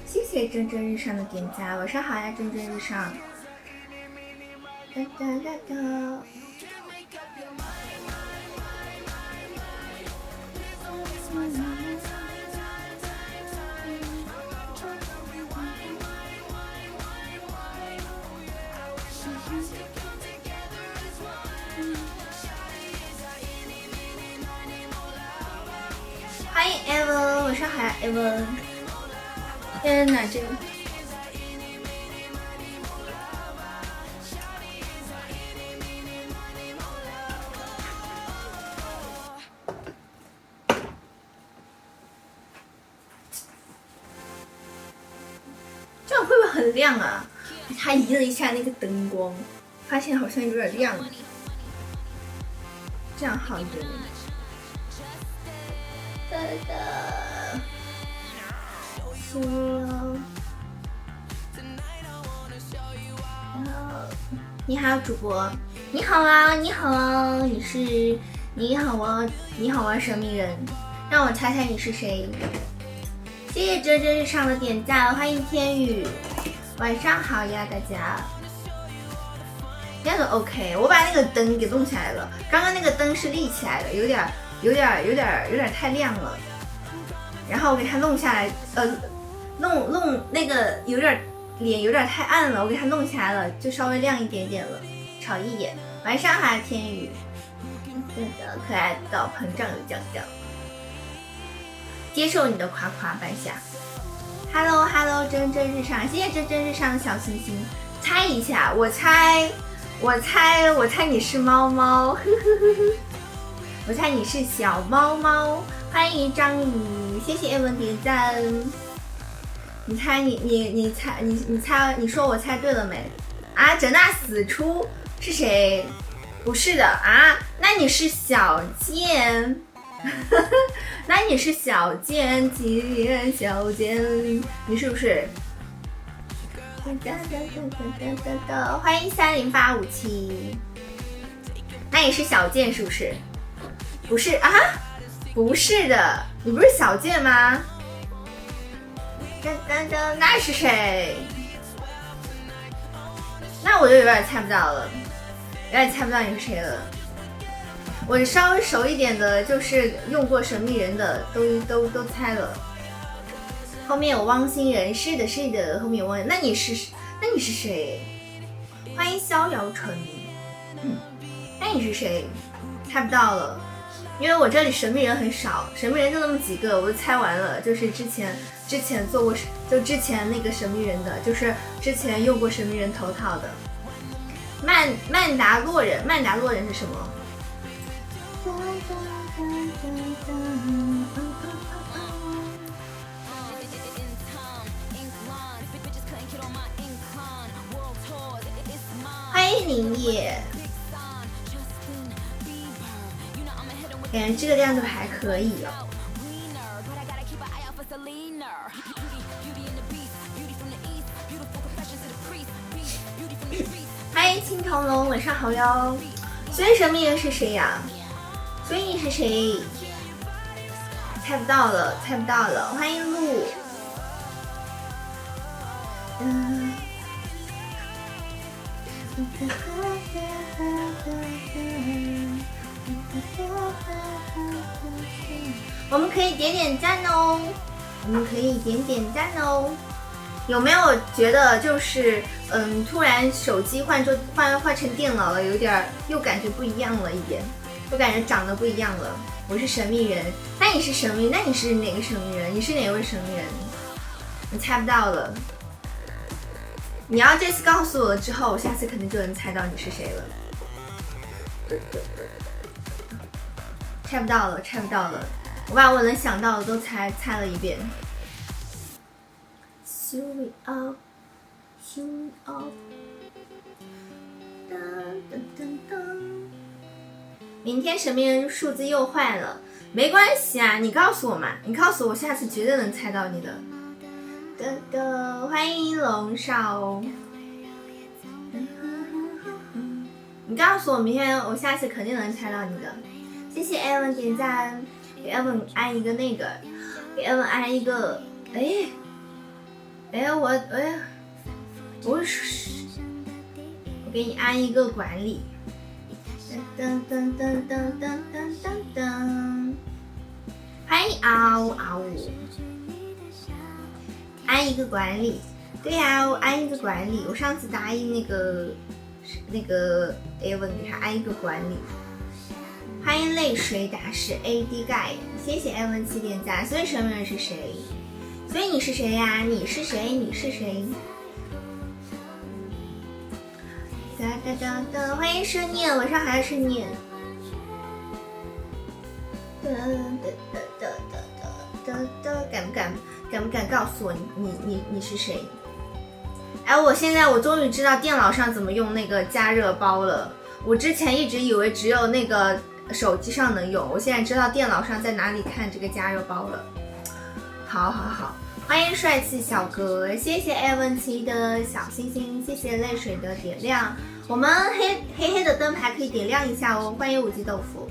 谢谢蒸蒸日上的点赞，晚上好呀，蒸蒸日上。哒哒哒哒。欢迎 Evan， 晚上好呀 Evan。天哪，这个这样会不会很亮啊？他移了一下那个灯光，发现好像有点亮，这样好一点。哒哒。你好，主播，你好啊，你好啊，你好啊，你好啊，神秘人，让我猜猜你是谁？谢谢蒸蒸日上的点赞，欢迎天宇，晚上好呀，大家。这样子 OK， 我把那个灯给弄起来了，刚刚那个灯是立起来的，有点太亮了，然后我给它弄下来，弄那个脸有点太暗了，我给它弄下来了，就稍微亮一点点了，炒一眼。晚上好，天宇，真的可爱到膨胀有酱酱，接受你的夸夸半夏。Hello， 蒸蒸日上，谢谢蒸蒸日上的小星星。猜一下，我猜你是猫猫，呵呵呵呵，我猜你是小猫猫。欢迎张宇，谢谢艾文点赞。你猜你说我猜对了没？啊，整那死出是谁？不是的啊，那你是小健，那你是小健，小健，你是不是？欢迎30857，那你是小健是不是？不是啊，不是的，你不是小健吗？那是谁？那我就有点猜不到了，有点猜不到你是谁了。我稍微熟一点的，就是用过神秘人的，都猜了。后面有汪星人，是的，是的。后面有汪，那你是谁？欢迎逍遥城。那你是谁？猜不到了，因为我这里神秘人很少，神秘人就那么几个，我就猜完了。就是之前做过，就之前那个神秘人的，就是之前用过神秘人头套的。曼达洛人是什么？欢迎林野，感觉这个亮度还可以哦。欢迎青铜龙，晚上好哟。所以神秘人是谁呀？所以你是谁？猜不到了。欢迎鹿。我们可以点赞哦，有没有觉得就是突然手机换成电脑了，有点又感觉不一样了一点，又感觉长得不一样了。我是神秘人，那你是神秘，那你是哪个神秘人？你是哪位神秘人？你猜不到了。你要这次告诉我了之后，我下次肯定就能猜到你是谁了。猜不到了，我把我能想到的都猜了一遍。Show it off。明天神秘人数字又坏了，没关系啊，你告诉我嘛，下次绝对能猜到你的。欢迎龙少，你告诉我明天，我下次肯定能猜到你的。谢谢 Alan 点赞，给艾文安一个那个，给艾文安一个，我给你安一个管理，噔噔噔噔噔噔噔噔，欢迎嗷嗷，安一个管理，对呀，我安一个管理，我上次答应那个艾文给他安一个管理。欢迎泪水打是 AD 盖，谢谢艾文7点赞。所以什么人是谁？所以你是谁呀？你是谁？你是谁？哒哒哒哒，欢迎生念，晚上还是生念。哒哒哒哒哒哒哒，敢不敢告诉我你是谁？哎，我终于知道电脑上怎么用那个加热包了。我之前一直以为只有那个手机上能用，我现在知道电脑上在哪里看这个加热包了。好，欢迎帅气小哥，谢谢艾文7的小星星，谢谢泪水的点亮。我们黑的灯牌可以点亮一下哦。欢迎五级豆腐。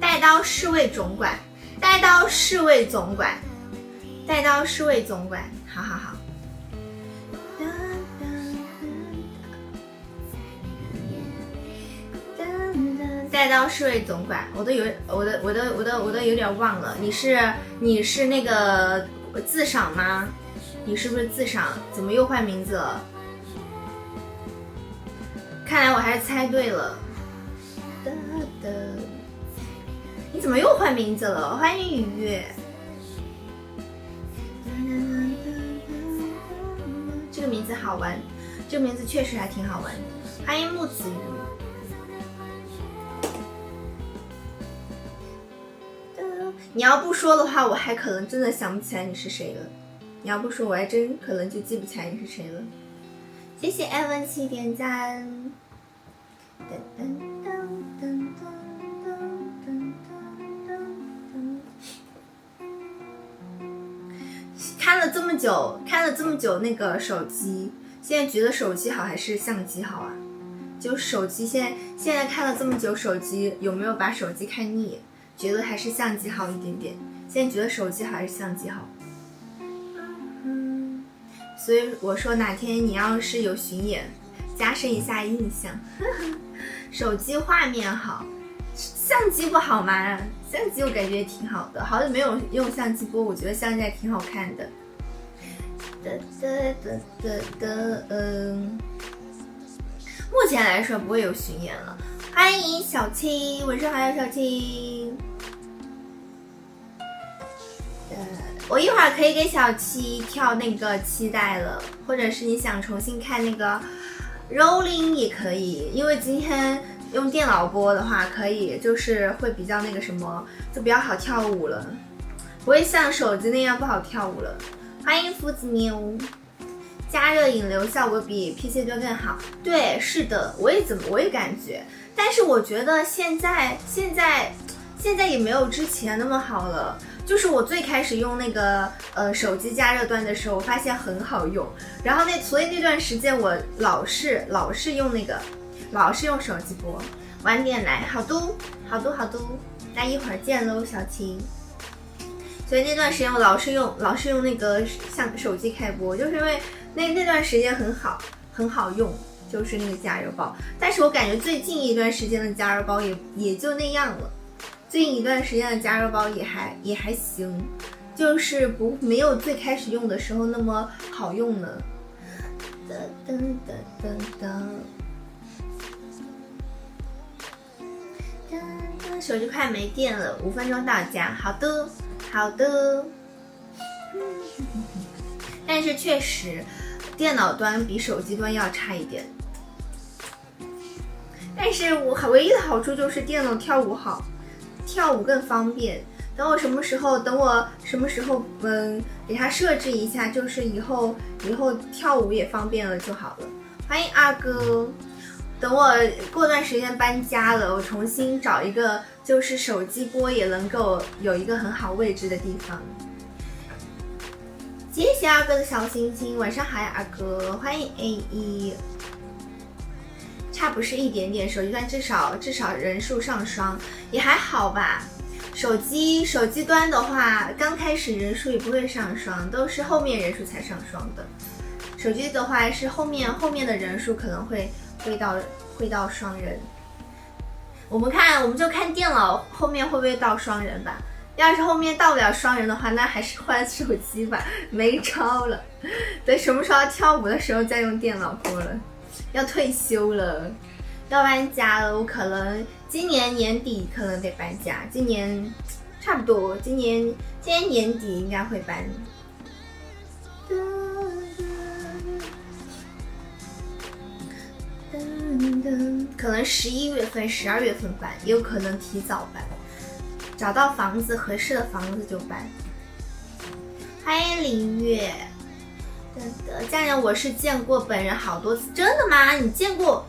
带刀侍卫总管，带刀侍卫总管，带刀侍卫总管，好。带刀侍卫总管，我都有点忘了，你是那个自赏吗？你是不是自赏？怎么又换名字了？看来我还是猜对了。你怎么又换名字了？欢迎愉悦。这个名字好玩，这个名字确实还挺好玩的。欢迎木子鱼。你要不说的话，我还可能真的想不起来你是谁了。你要不说，我还真可能就记不起来你是谁了。谢谢艾文7点赞。看了这么久那个手机，现在觉得手机好还是相机好啊？就手机现在看了这么久手机，有没有把手机看腻？觉得还是相机好一点点，现在觉得手机好还是相机好。所以我说哪天你要是有巡演，加深一下印象。手机画面好，相机不好吗？相机我感觉也挺好的，好久没有用相机播，我觉得相机还挺好看的。目前来说不会有巡演了。欢迎小青，晚上好呀，小青。我一会儿可以给小七跳那个期待了，或者是你想重新看那个 Rolling 也可以，因为今天用电脑播的话，可以就是会比较那个什么，就比较好跳舞了，不会像手机那样不好跳舞了。欢迎夫子妞，加热引流效果比 PC 端更好。对，是的，我也感觉，但是我觉得现在也没有之前那么好了。就是我最开始用那个手机加热端的时候，我发现很好用，然后所以那段时间我老是用手机播。晚点来，好嘟，那一会儿见喽，小青。所以那段时间我老是用那个像手机开播，就是因为那段时间很好用，就是那个加热包。但是我感觉最近一段时间的加热包也就那样了。最近一段时间的加热包也还行，就是没有最开始用的时候那么好用呢。手机快没电了，5分钟到家。好的。但是确实，电脑端比手机端要差一点。但是我唯一的好处就是电脑跳舞好。跳舞更方便，等我什么时候给它设置一下，就是以后跳舞也方便了就好了。欢迎阿哥，等我过段时间搬家了，我重新找一个就是手机播也能够有一个很好位置的地方。谢谢阿哥的小星星，晚上好呀阿哥，欢迎 A1。差不是一点点，手机端至少人数上双，也还好吧。手机端的话，刚开始人数也不会上双，都是后面人数才上双的。手机的话是后面的人数可能会到双人。我们就看电脑后面会不会到双人吧。要是后面到不了双人的话，那还是换手机吧，没招了。等什么时候跳舞的时候再用电脑播了，要退休了，要搬家了。我可能今年年底可能得搬家，今年差不多，今年年底应该会搬。可能11月份、12月份搬，也有可能提早搬。找到房子合适的房子就搬。欢迎林月，家人我是见过本人好多次，真的吗？你见过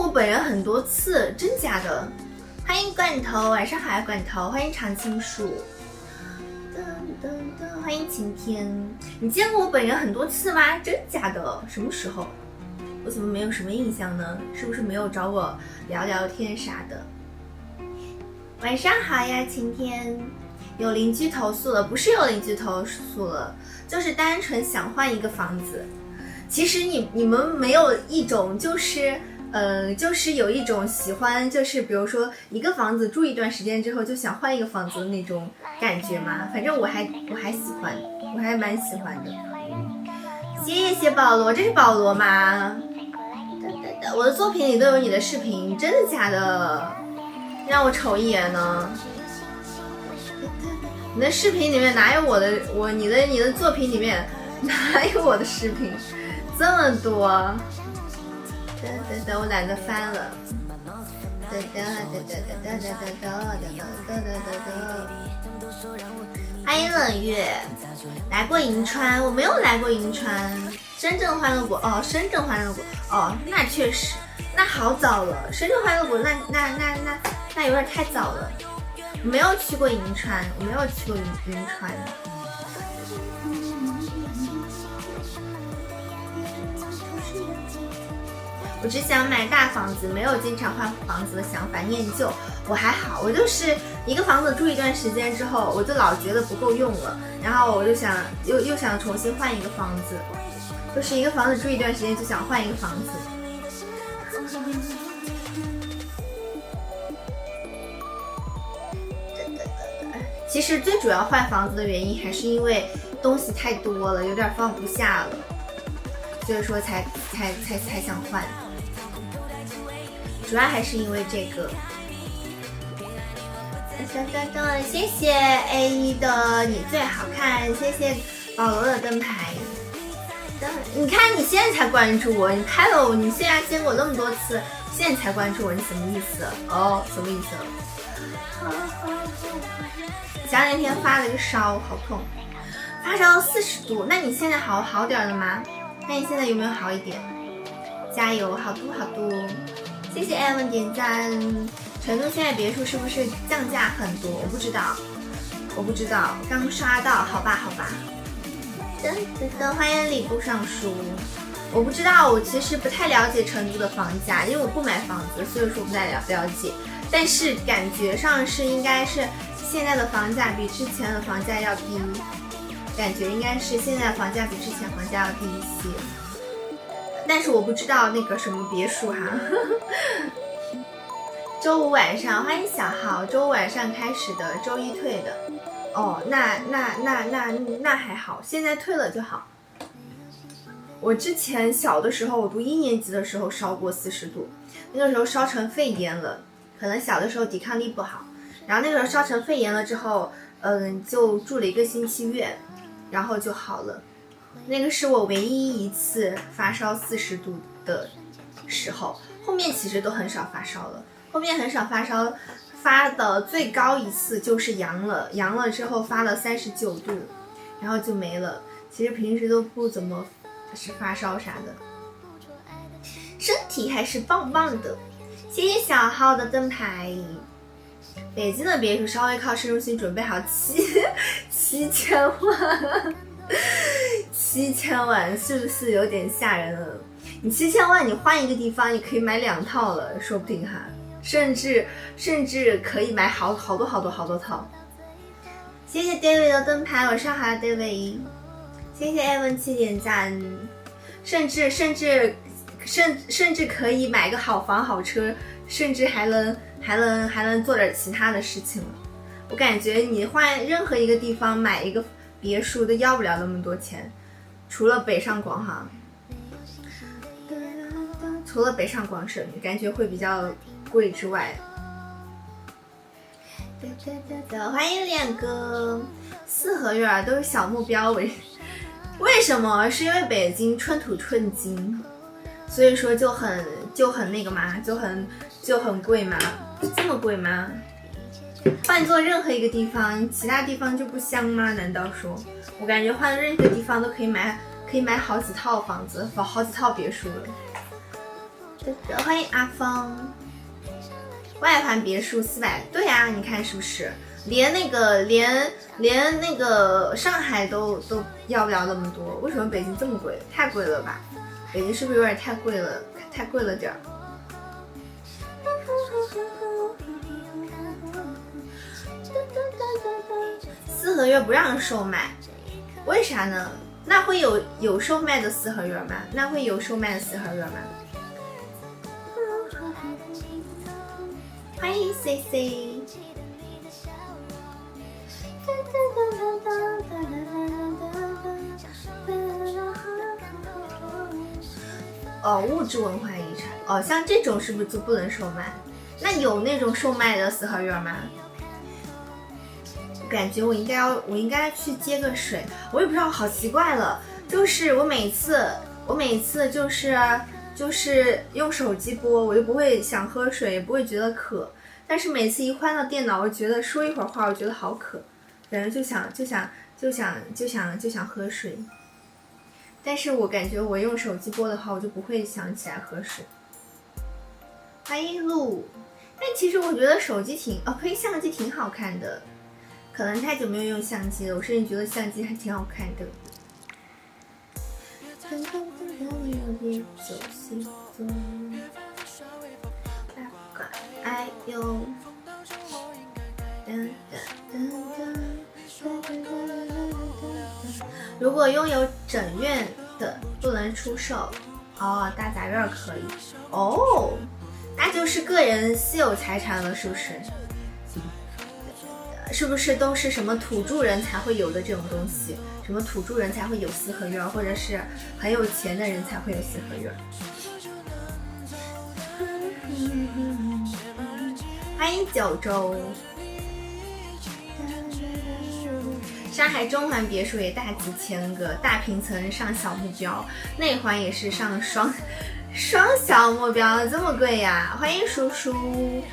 我本人很多次，真假的？欢迎罐头，晚上好呀罐头，欢迎常青树，欢迎晴天，你见过我本人很多次吗？真假的？什么时候？我怎么没有什么印象呢？是不是没有找我聊聊天啥的？晚上好呀，晴天。有邻居投诉了，不是有邻居投诉了，就是单纯想换一个房子。其实你们没有一种就是有一种喜欢，就是比如说一个房子住一段时间之后就想换一个房子的那种感觉嘛。反正我还喜欢，我还蛮喜欢的。谢谢保罗，这是保罗吗？我的作品里都有你的视频，真的假的？让我瞅一眼呢。你的视频里面哪有你的作品里面哪有我的视频？这么多，我懒得翻了。欢迎冷月，来过银川，我没有来过银川。深圳欢乐谷，哦，深圳欢乐谷，哦，那确实，那好早了。深圳欢乐谷，那有点太早了。我没有去过银川，我只想买大房子，没有经常换房子的想法。念旧，我还好，我就是一个房子住一段时间之后，我就老觉得不够用了，然后我就想又想重新换一个房子，就是一个房子住一段时间就想换一个房子。其实最主要换房子的原因还是因为东西太多了，有点放不下了，所以说才想换。主要还是因为这个。谢谢 A1 的你最好看，谢谢保罗的灯牌。你看你现在才关注我，你开了你现在见过那么多次，现在才关注我，你什么意思？哦，什么意思？前两天发了个烧，好痛，发烧40度。那你现在好点了吗？那你现在有没有好一点？加油，好度。谢谢 Evan 点赞。成都现在别墅是不是降价很多？我不知道，刚刷到，好吧。欢迎礼部尚书。我不知道，我其实不太了解成都的房价，因为我不买房子，所以说不太了解。但是感觉上是应该是现在的房价比之前的房价要低，感觉应该是现在的房价比之前房价要低一些。但是我不知道那个什么别墅哈。周五晚上，欢迎小豪，周五晚上开始的，周一退的。哦，那还好，现在退了就好。我之前小的时候，我读1年级的时候烧过40度，那个时候烧成肺炎了，可能小的时候抵抗力不好，然后那个时候烧成肺炎了之后，就住了1个星期院，然后就好了。那个是我唯一一次发烧40度的时候，后面其实都很少发烧了，发的最高一次就是阳了之后发了39度，然后就没了。其实平时都不怎么是发烧啥的，身体还是棒棒的。谢谢小号的灯牌。北京的别墅稍微靠市中心，准备好7000万，7000万是不是有点吓人了？你7000万，你换一个地方，你可以买2套了，说不定哈，甚至可以买好多套。谢谢 David 的灯牌，我上海的 David， 谢谢 Evan7点赞，甚至可以买个好房好车，甚至还能做点其他的事情了。我感觉你换任何一个地方买一个别墅都要不了那么多钱，除了北上广哈，除了北上广深感觉会比较贵之外。欢迎脸哥，四合院都是小目标，为什么？是因为北京春土寸金，所以说就很那个嘛，就很贵嘛，这么贵吗？换做任何一个地方，其他地方就不香吗？难道说？我感觉换任何地方都可以买好几套房子，好几套别墅了。欢迎阿芳。外环别墅400，对呀，你看是不是？连那个上海都要不了那么多，为什么北京这么贵？太贵了吧？北京是不是有点太贵了？太贵了点儿。四合院不让售卖，为啥呢？那会有售卖的四合院吗？那会有售卖的四合院吗？欢迎 CC。哦，物质文化遗产。哦，像这种是不是就不能售卖？那有那种售卖的四合院吗？我感觉我应该去接个水，我也不知道，好奇怪了。就是我每次就是用手机播，我就不会想喝水，也不会觉得渴。但是每次一换到电脑，我觉得说一会儿话，我觉得好渴，反正就想喝水。但是我感觉我用手机播的话，我就不会想起来喝水。欢迎路，但其实我觉得手机相机挺好看的，可能太久没有用相机了，我甚至觉得相机还挺好看的。哎呦，如果拥有整院的不能出售哦，大杂院可以哦，那就是个人私有财产了，是不是？是不是都是什么土著人才会有的这种东西？什么土著人才会有四合院，或者是很有钱的人才会有四合院？欢迎九州。上海中环别墅也大几千个，大平层上小目标，内环也是上双小目标，这么贵呀！欢迎叔叔，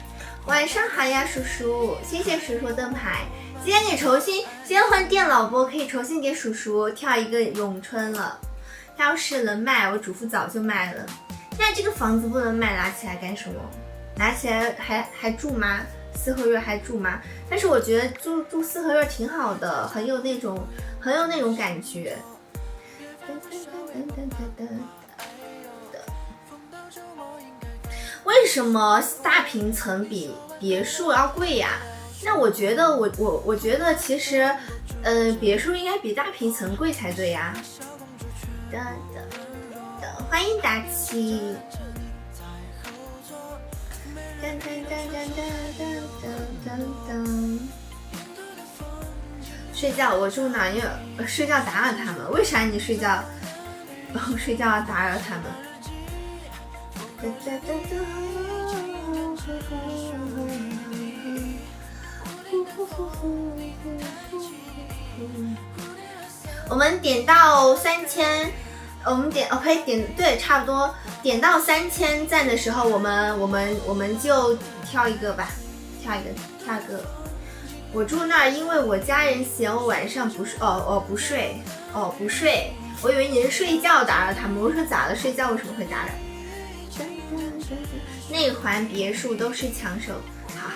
晚上好呀，叔叔，谢谢叔叔灯牌。今天给重新，今天换电脑播，可以重新给叔叔跳一个咏春了。他要是能卖，我主妇早就卖了。那这个房子不能卖，拿起来干什么？拿起来还住吗？四合院还住吗？但是我觉得住四合院挺好的，很有那种感觉。为什么大平层比别墅要贵呀？那我觉得我觉得其实别墅应该比大平层贵才对呀。欢迎达七。睡觉我住哪？因为睡觉打扰他们。为啥你睡觉？睡觉打扰他们？我们点到3000。我们点 OK 点对，差不多点到3000赞的时候，我们就挑一个吧，挑一个。我住那儿，因为我家人嫌我晚上不睡，不睡，我以为你是睡觉打扰他们，我说咋了？睡觉为什么会打扰？内环别墅都是抢手，好，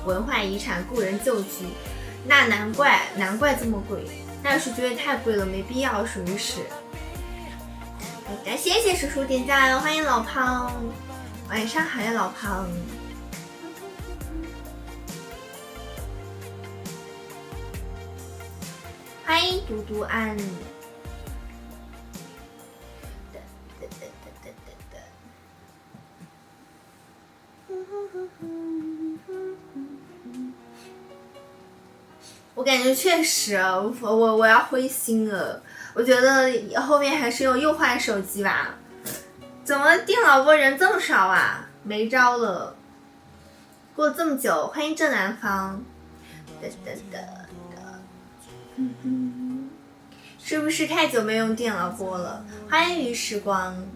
文化遗产故人旧居，那难怪这么贵，那要是觉得太贵了，没必要，属于是。谢谢叔叔点赞，欢迎老胖，晚上好呀老胖。欢迎嘟嘟安。我感觉确实，我要灰心了。我觉得后面还是又换手机吧。怎么电脑播人这么少啊？没招了。过了这么久，欢迎正南方。是不是太久没用电脑播了？欢迎于时光。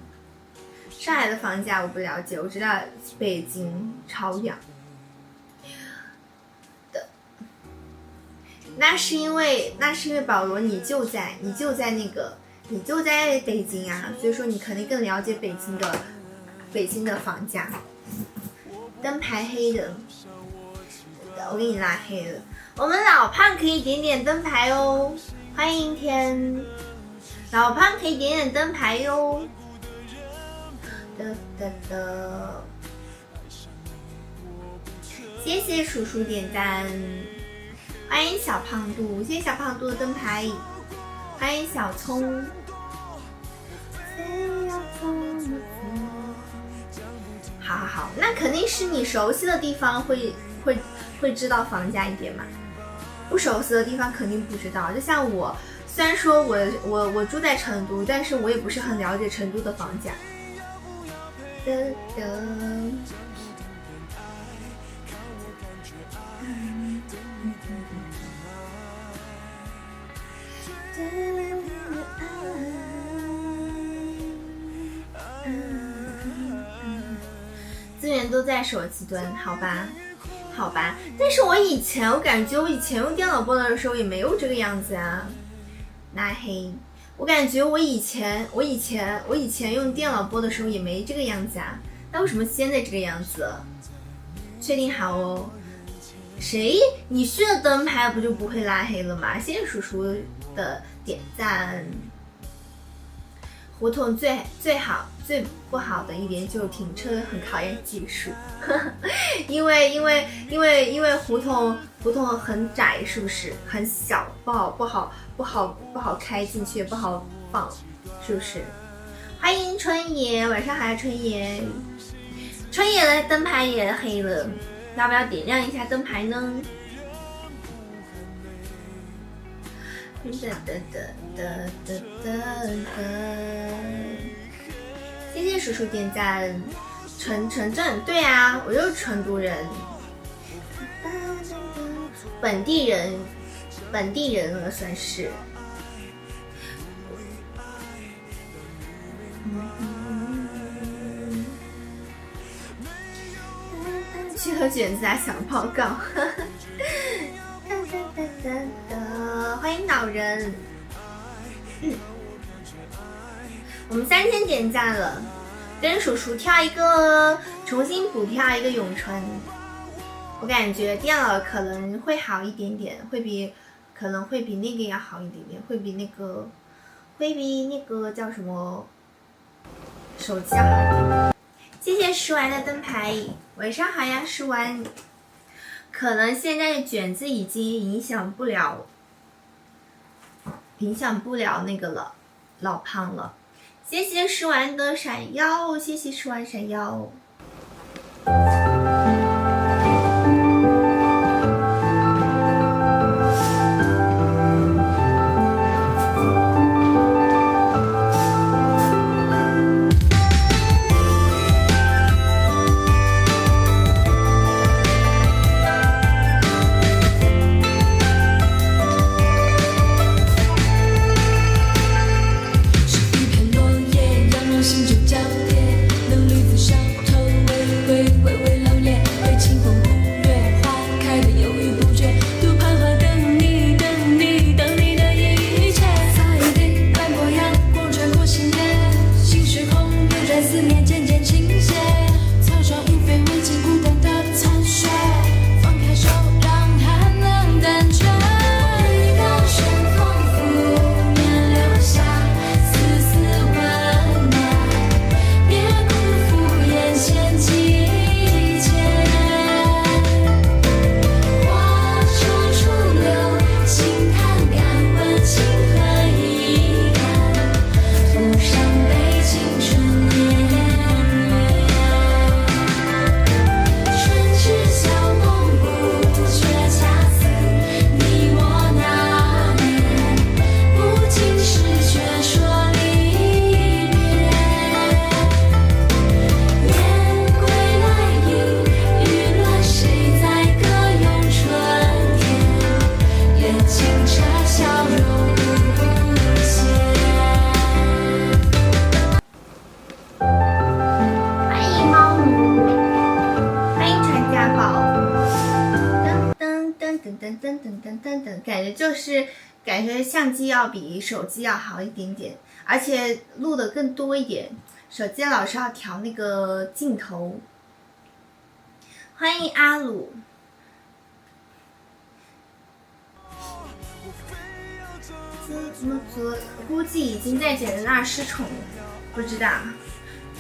上海的房价我不了解，我知道北京超阳的。那是因为保罗你就在北京啊，所以说你肯定更了解北京的房价。灯牌黑的，我给你拉黑了。我们老胖可以点点灯牌哦，欢迎天，老胖可以点点灯牌哟。谢谢叔叔点赞，欢迎小胖肚，谢谢小胖肚的灯牌，欢迎小葱。好，那肯定是你熟悉的地方会知道房价一点嘛，不熟悉的地方肯定不知道。就像我，虽然说我住在成都，但是我也不是很了解成都的房价。资源都在手机端，好吧。但是我感觉我以前用电脑播的时候也没有这个样子啊。拉黑，我感觉我以前用电脑播的时候也没这个样子啊。那为什么现在这个样子？确定好哦。你续了灯牌不就不会拉黑了吗？谢谢叔叔的点赞。胡同最不好的一点就是停车很考验技术，因为胡同很窄，是不是很小，不好开进去，不好放，是不是？欢迎春野，晚上好呀春野。春野的灯牌也黑了，要不要点亮一下灯牌呢？谢谢叔叔点赞。城镇，对啊，我就是成都人，本地人了算是。去和卷子想报告。欢迎老人。我们3000点赞了，跟叔叔重新补跳一个咏春。我感觉电脑可能会好一点点，可能会比那个要好一点点，会比那个叫什么手机要好一点。谢谢食玩的灯牌，晚上好呀食玩。可能现在的卷子已经影响不了那个了，老胖了。谢谢食玩的闪耀，谢谢食玩闪耀。是一片落叶，仰望星辰交叠，能绿紫相同。噔噔噔噔噔噔噔，感觉相机要比手机要好一点点，而且录的更多一点。手机老是要调那个镜头。欢迎阿鲁。怎么做？估计已经在姐姐那儿失宠了，不知道，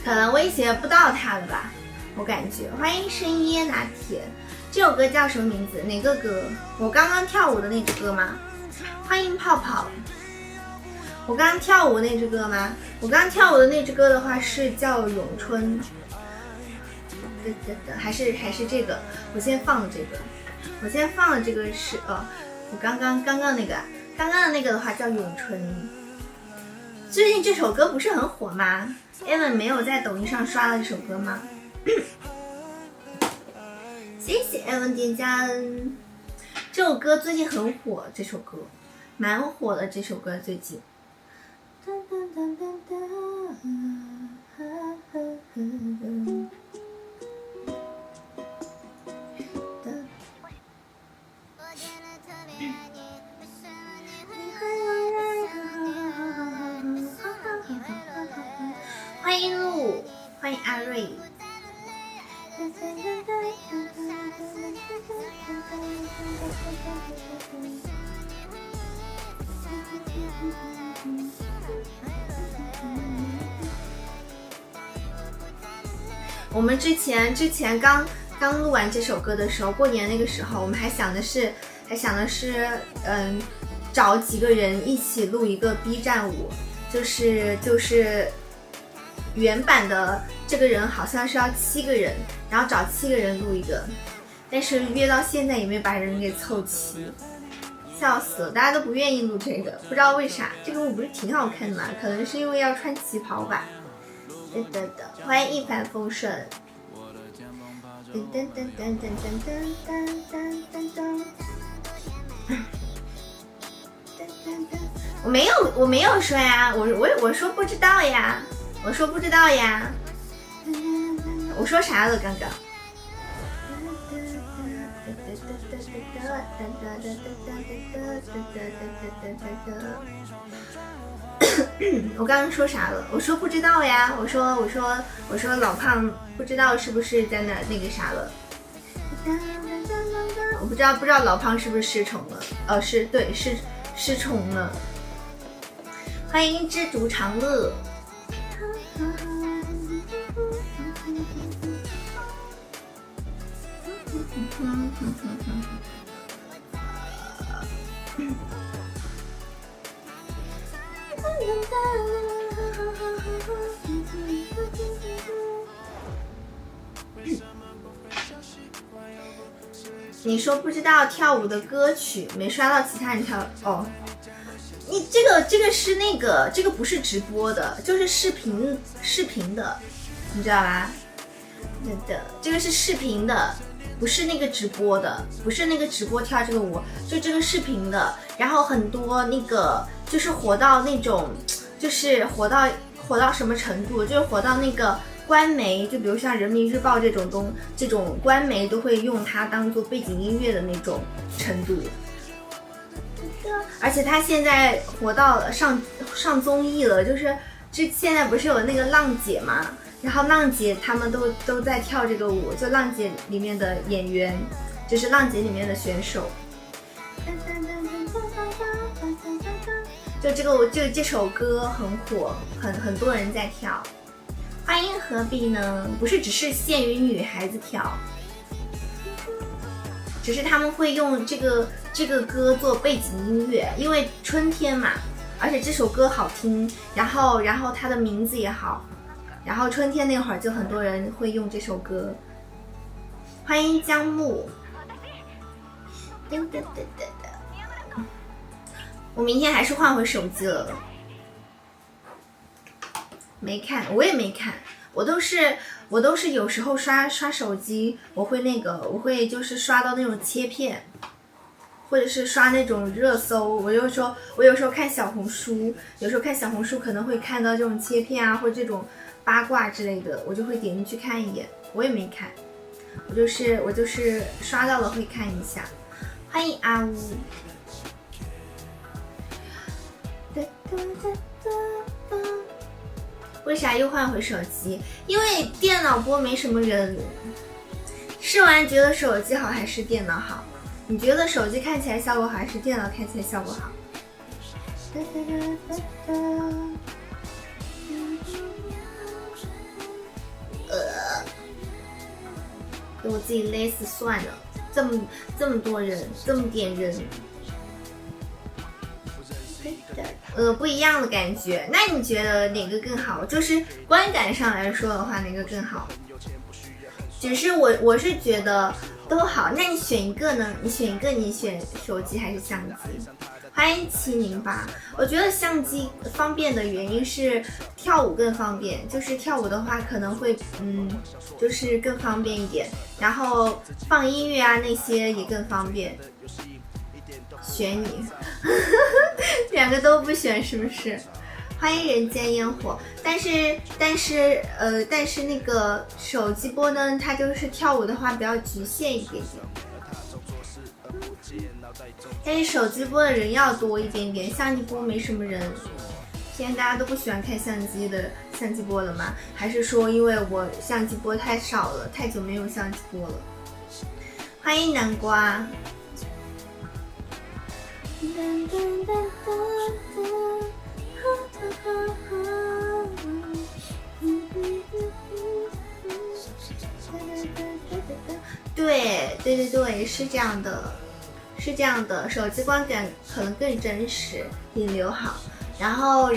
可能威胁不到他了吧，我感觉。欢迎深夜拿铁，这首歌叫什么名字？哪个歌？我刚刚跳舞的那支歌吗？欢迎泡泡。我刚刚跳舞那支歌吗？我刚刚跳舞的那支歌的话是叫咏春。还是这个，我先放这个，我先放的这个是我刚刚那个。刚刚的那个的话叫咏春，最近这首歌不是很火吗 ？Evan 没有在抖音上刷了这首歌吗？谢谢 Evan 点赞。这首歌最近很火，这首歌蛮火的，这首歌最近。欢迎路，欢迎阿瑞。我们之前刚录完这首歌的时候，过年那个时候，我们还想的是找几个人一起录一个 B 站舞，就是原版的这个人好像是要7个人，然后找7个人录一个，但是约到现在也没把人给凑齐，笑死了，大家都不愿意录这个，不知道为啥。这个舞不是挺好看的嘛？可能是因为要穿旗袍吧。欢迎一帆风顺。我没有说呀，我说不知道呀，我说不知道呀，我说啥了刚刚？我刚刚说啥了？我说不知道呀，我说老胖不知道是不是在那个啥了？我不知道老胖是不是失宠了？是失宠了。欢迎知足常乐。你说不知道跳舞的歌曲，没刷到其他人跳哦。你这个是那个，这个不是直播的，就是视频的，你知道吧？对的，这个是视频的，不是那个直播的，不是那个直播跳这个舞，就这个视频的。然后很多那个就是火到那种，就是火到什么程度，就是火到那个官媒，就比如像人民日报这种官媒都会用它当做背景音乐的那种程度。而且他现在火到上综艺了，就是现在不是有那个浪姐嘛，然后浪姐他们都在跳这个舞，就浪姐里面的演员，就是浪姐里面的选手，就这首歌很火，很多人在跳。欢迎何必呢？不是只是限于女孩子跳，只是他们会用这个歌做背景音乐，因为春天嘛，而且这首歌好听，然后它的名字也好，然后春天那会儿就很多人会用这首歌。欢迎江木。我明天还是换回手机了。没看，我也没看，我都是有时候刷手机，我会就是刷到那种切片，或者是刷那种热搜。我有时候看小红书，可能会看到这种切片啊，或者这种八卦之类的，我就会点进去看一眼。我也没看，我就是刷到了会看一下。欢迎阿乌。为啥又换回手机？因为电脑播没什么人。试完觉得手机好还是电脑好？你觉得手机看起来效果好还是电脑看起来效果好？给我自己勒死算了，这么多人，这么点人，不一样的感觉。那你觉得哪个更好？就是观感上来说的话，哪个更好？只是我是觉得都好。那你选一个呢？你选一个，你选手机还是相机？欢迎708。我觉得相机方便的原因是跳舞更方便，就是跳舞的话可能会就是更方便一点，然后放音乐啊那些也更方便。选你两个都不选是不是？欢迎人间烟火。但是那个手机播呢，它就是跳舞的话比较局限一点点，但是手机播的人要多一点点，相机播没什么人。现在大家都不喜欢看相机播了吗？还是说因为我相机播太少了，太久没有相机播了？欢迎南瓜。对，是这样的，手机观感可能更真实，引流好，然后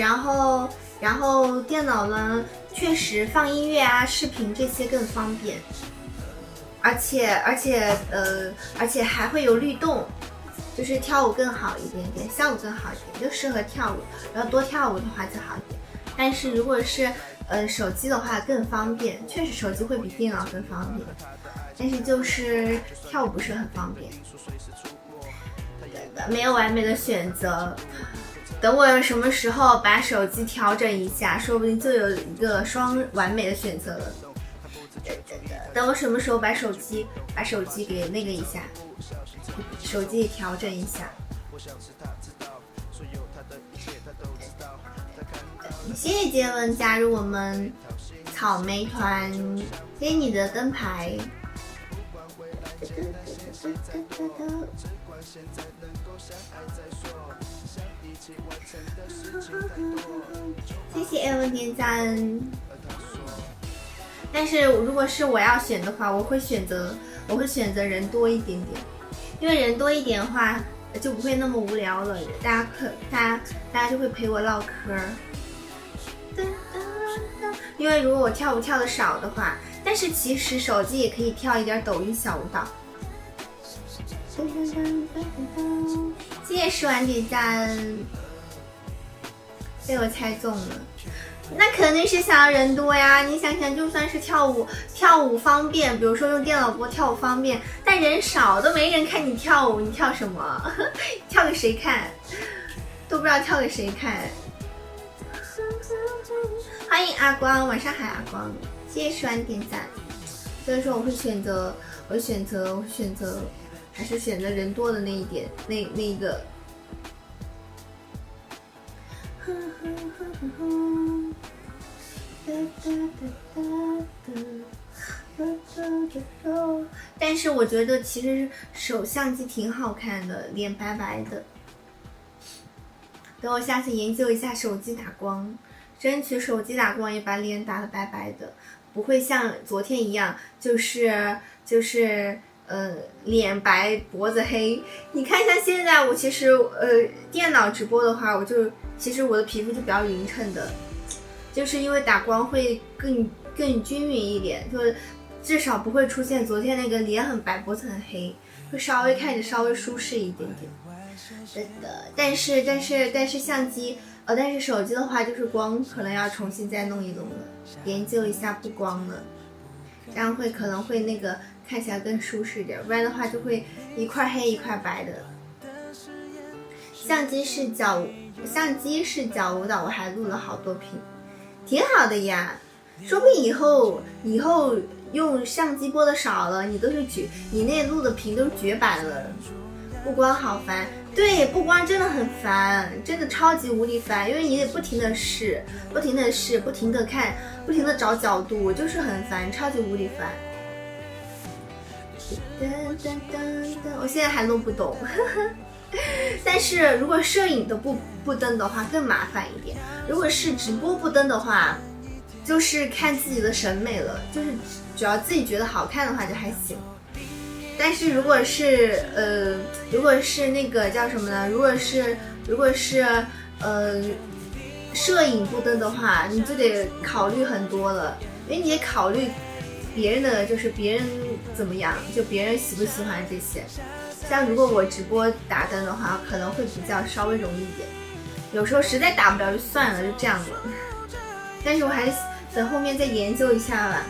电脑呢，确实放音乐啊、视频这些更方便，而且还会有律动，就是跳舞更好一点点，效果更好一点，就适合跳舞，然后多跳舞的话就好一点。但是如果是手机的话更方便，确实手机会比电脑更方便，但是就是跳舞不是很方便。没有完美的选择，等我什么时候把手机调整一下，说不定就有一个双完美的选择了。等我什么时候把手机给那个一下，手机也调整一下。谢谢杰文加入我们草莓团，谢谢你的灯牌。谢谢艾文点赞。但是如果是我要选的话，我会选择人多一点点，因为人多一点的话就不会那么无聊了，大家就会陪我唠嗑。因为如果我跳舞跳的少的话，但是其实手机也可以跳一点抖音小舞蹈。谢谢10万点赞，被我猜中了。那肯定是想要人多呀！你想想，就算是跳舞方便，比如说用电脑播跳舞方便，但人少都没人看你跳舞，你跳什么？跳给谁看？都不知道跳给谁看。欢迎阿光，晚上好阿光，谢谢10万点赞。所以说我会选择还是选择人多的那一点，那一个。但是我觉得其实手相机挺好看的，脸白白的。等我下次研究一下手机打光，争取手机打光也把脸打得白白的，不会像昨天一样，就是脸白脖子黑。你看像现在我其实电脑直播的话，其实我的皮肤就比较匀称的，就是因为打光会更均匀一点，就至少不会出现昨天那个脸很白脖子很黑，会看着稍微舒适一点点。对的，但是相机但是手机的话就是光可能要重新再弄一弄了，研究一下不光了，这样可能会那个看起来更舒适一点，不然的话就会一块黑一块白的。相机视角舞蹈我还录了好多屏，挺好的呀，说不定以后用相机播的少了，你那录的屏都是绝版了，不光好烦，对，不光真的很烦，真的超级无敌烦，因为你得不停的试，不停的试，不停的看，不停的找角度，就是很烦，超级无敌烦。我现在还弄不懂，但是如果摄影的不登的话更麻烦一点，如果是直播不登的话，就是看自己的审美了，就是只要自己觉得好看的话就还行。但是如果是那个叫什么呢？如果是摄影不登的话，你就得考虑很多了，因为你得考虑别人的，就是别人怎么样，就别人喜不喜欢这些。像如果我直播打灯的话，可能会比较稍微容易一点。有时候实在打不了就算了，就这样了。但是我还是等后面再研究一下吧。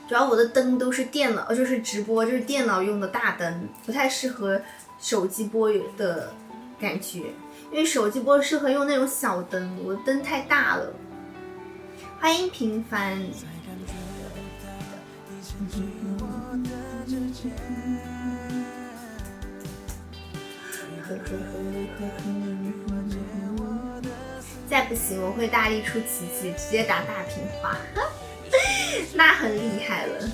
主要我的灯都是电脑，就是直播就是电脑用的大灯，不太适合手机播的感觉，因为手机播适合用那种小灯，我的灯太大了。欢迎平凡。再不行我会大力出奇迹，直接打大平花。那很厉害了，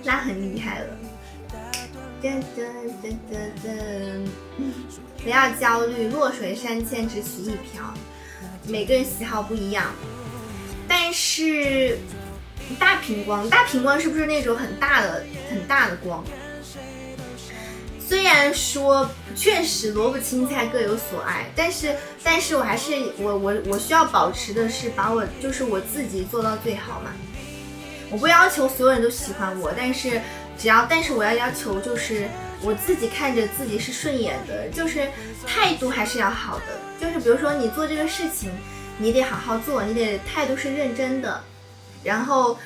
那很厉害了。不要焦虑，落水三千只取一瓢。每个人喜好不一样，但是大屏光是不是那种很大的光？虽然说确实萝卜青菜各有所爱，但是我还是我需要保持的是把我自己做到最好嘛。我不要求所有人都喜欢我，但是我要求就是我自己看着自己是顺眼的，就是态度还是要好的。就是比如说你做这个事情，你得好好做，你得态度是认真的，然后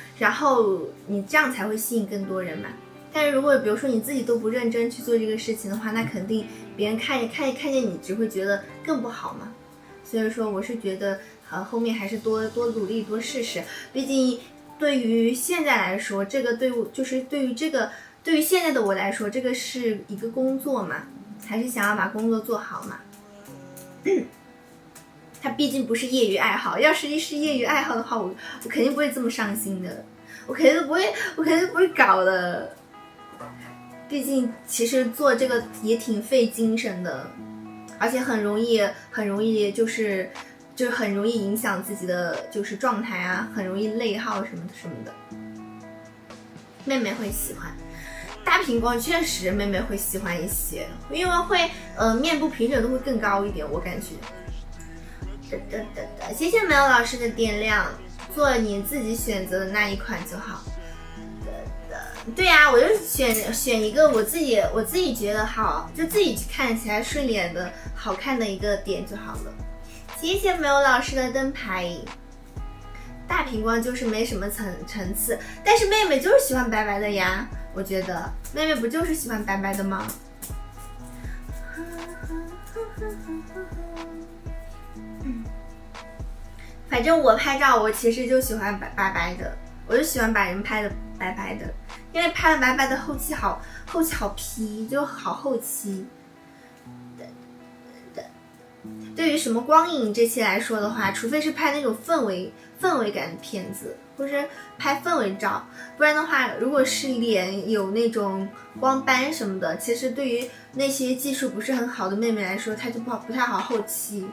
你这样才会吸引更多人嘛。但是如果比如说你自己都不认真去做这个事情的话，那肯定别人看见你只会觉得更不好嘛。所以说我是觉得后面还是多努力多试试，毕竟对于现在来说，这个对于现在的我来说，这个是一个工作嘛，还是想要把工作做好嘛。它毕竟不是业余爱好，要是业余爱好的话，我肯定不会这么上心的，我肯定不会搞的。毕竟其实做这个也挺费精神的，而且很容易就是很容易影响自己的就是状态啊，很容易内耗什么的。妹妹会喜欢大屏光，确实妹妹会喜欢一些，因为会面部平整度会更高一点，我感觉。谢谢梅欧老师的点亮，做你自己选择的那一款就好。对啊，我就选一个我自己觉得好，就自己看起来顺眼的好看的一个点就好了。谢谢梅欧老师的灯牌。大屏光就是没什么层次，但是妹妹就是喜欢白白的呀，我觉得妹妹不就是喜欢白白的吗？反正我拍照我其实就喜欢白白的，我就喜欢把人拍的白白的，因为拍的白白的后期好P，就好后期。对于什么光影这些来说的话，除非是拍那种氛围感的片子，或是拍氛围照，不然的话，如果是脸有那种光斑什么的，其实对于那些技术不是很好的妹妹来说，她就不太好后期。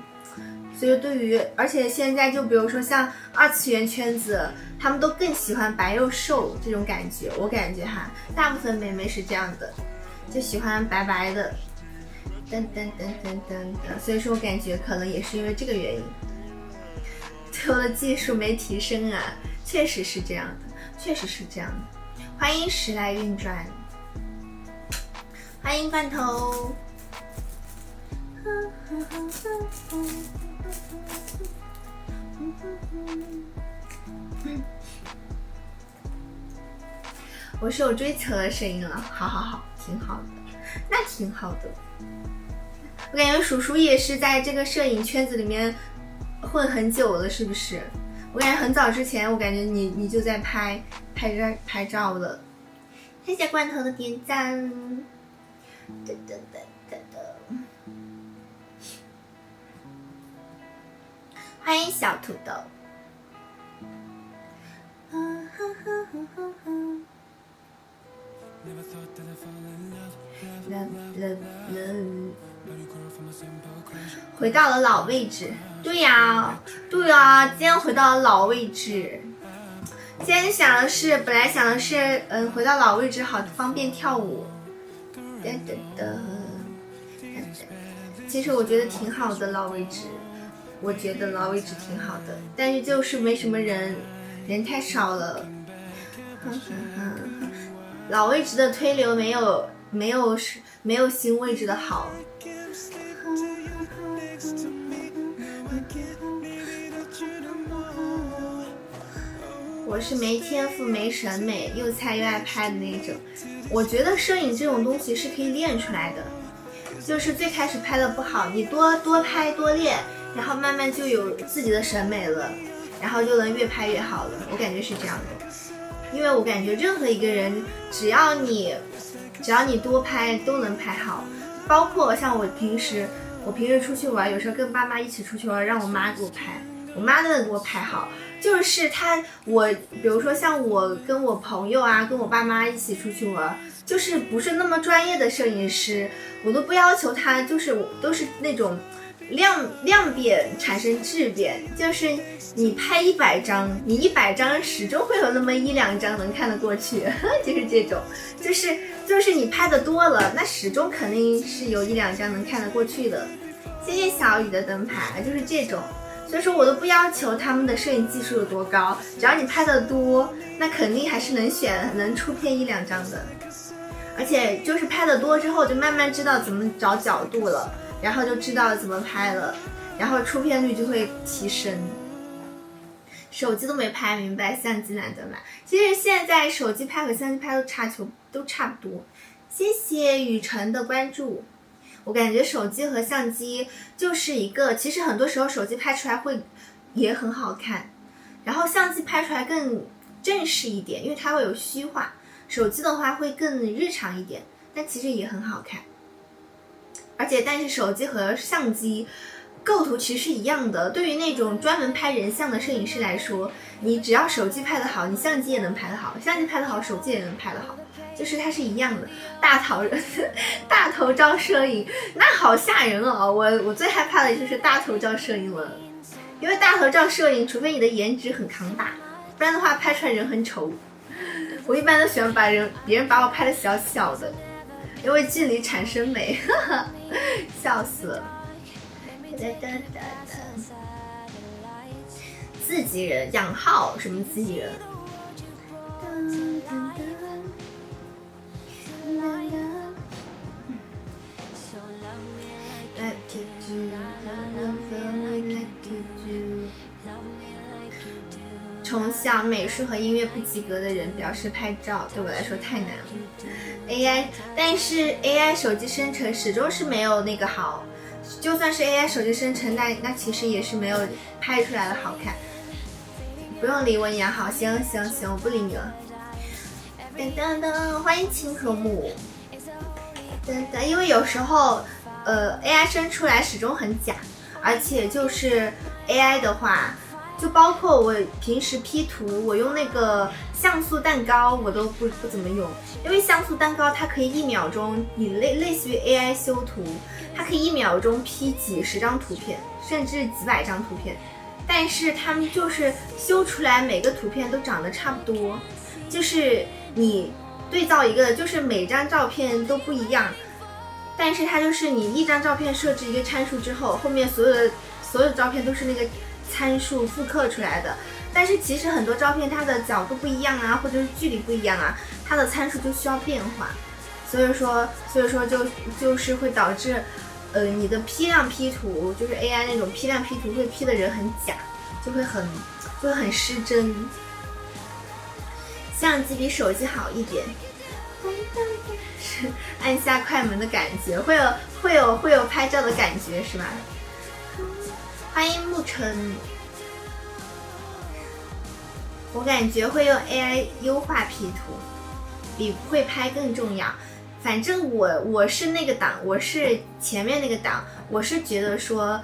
所以而且现在就比如说像二次元圈子，他们都更喜欢白又瘦这种感觉，我感觉哈，大部分妹妹是这样的，就喜欢白白的。所以说我感觉可能也是因为这个原因，对我的技术没提升啊，确实是这样的。欢迎时来运转，欢迎罐头。我是有追求的声音了，好，挺好的，那挺好的。我感觉叔叔也是在这个摄影圈子里面混很久了，是不是？我感觉很早之前，我感觉你就在拍照了。谢谢罐头的点赞。欢迎小土豆。回到了老位置，对呀，今天回到了老位置。今天本来想的是，回到老位置好方便跳舞。其实我觉得挺好的老位置，我觉得老位置挺好的，但是就是没什么人，人太少了。老位置的推流没有新位置的好。我是没天赋没审美又菜又爱拍的那种。我觉得摄影这种东西是可以练出来的，就是最开始拍的不好，你多拍多练，然后慢慢就有自己的审美了，然后就能越拍越好了。我感觉是这样的，因为我感觉任何一个人只要你多拍都能拍好，包括像我平时出去玩，有时候跟爸妈一起出去玩，让我妈给我拍，我妈都能给我拍好。就是比如说像我跟我朋友啊，跟我爸妈一起出去玩，就是不是那么专业的摄影师，我都不要求他，就是我都是那种量变产生质变，就是你拍100张，你100张始终会有那么1-2张能看得过去，就是这种，就是你拍的多了，那始终肯定是有1-2张能看得过去的。谢谢小雨的灯牌，就是这种。所以说我都不要求他们的摄影技术有多高，只要你拍的多，那肯定还是能出片1-2张的。而且就是拍的多之后，就慢慢知道怎么找角度了，然后就知道怎么拍了，然后出片率就会提升。手机都没拍明白，相机懒得买。其实现在手机拍和相机拍都差不多。谢谢雨辰的关注。我感觉手机和相机就是一个，其实很多时候手机拍出来也很好看，然后相机拍出来更正式一点，因为它会有虚化，手机的话会更日常一点，但其实也很好看。但是手机和相机构图其实是一样的，对于那种专门拍人像的摄影师来说，你只要手机拍得好，你相机也能拍得好，相机拍得好，手机也能拍得好，就是它是一样的。大头照摄影那好吓人哦，我最害怕的就是大头照摄影了，因为大头照摄影除非你的颜值很扛打，不然的话拍出来人很丑。我一般都喜欢别人把我拍的小小的，因为距离产生美。笑死了。自己人养号什么自己人？从小美术和音乐不及格的人表示拍照对我来说太难了。但是 AI 手机生成始终是没有那个好，就算是 AI 手机生成，那其实也是没有拍出来的好看。不用理我，你好，行，我不理你了。噔噔噔，欢迎青河木。噔噔，因为有时候AI 生出来始终很假，而且就是 AI 的话，就包括我平时 P 图，我用那个像素蛋糕我都不怎么用，因为像素蛋糕它可以1秒钟，你类似于 AI 修图，它可以1秒钟 P 几十张图片，甚至几百张图片，但是他们就是修出来每个图片都长得差不多，就是你对照一个，就是每张照片都不一样，但是它就是你一张照片设置一个参数之后，后面所有照片都是那个参数复刻出来的，但是其实很多照片它的角度不一样啊，或者是距离不一样啊，它的参数就需要变化，所以说就是会导致你的批量 P 图，就是 AI 那种批量 P 图会 P 的人很假，就会很失真。相机比手机好一点，是按下快门的感觉，会有拍照的感觉是吧？欢迎沐晨，我感觉会用 AI 优化 P 图，比不会拍更重要。反正我是那个档，我是前面那个档，我是觉得说，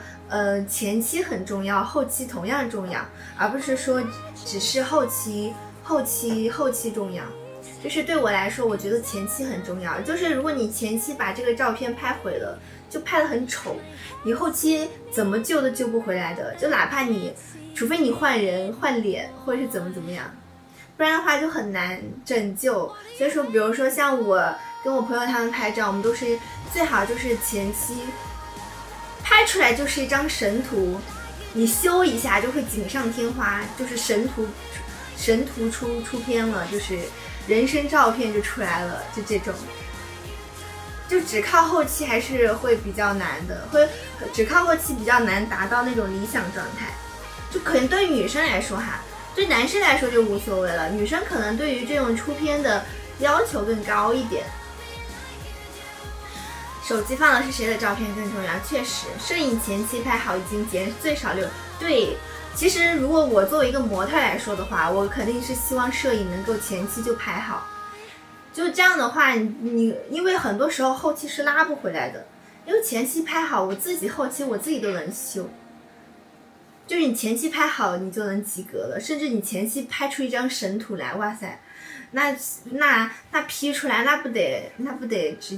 前期很重要，后期同样重要，而不是说只是后期重要。就是对我来说，我觉得前期很重要。就是如果你前期把这个照片拍毁了，就拍得很丑，你后期怎么救都救不回来的。就哪怕你，除非你换人换脸，或者是怎么样，不然的话就很难拯救。所以说，比如说像我跟我朋友他们拍照，我们都是最好就是前期拍出来就是一张神图，你修一下就会锦上添花，就是神图出片了，就是人生照片就出来了，就这种。就只靠后期还是会比较难的，只靠后期比较难达到那种理想状态。就可能对于女生来说哈，对男生来说就无所谓了，女生可能对于这种出片的要求更高一点。手机放的是谁的照片更重要？确实，摄影前期拍好已经减最少6。对，其实如果我作为一个模特来说的话，我肯定是希望摄影能够前期就拍好。就这样的话，你因为很多时候后期是拉不回来的，因为前期拍好，我自己后期我自己都能修。就是你前期拍好，你就能及格了，甚至你前期拍出一张神图来，哇塞，那 P 出来那不得直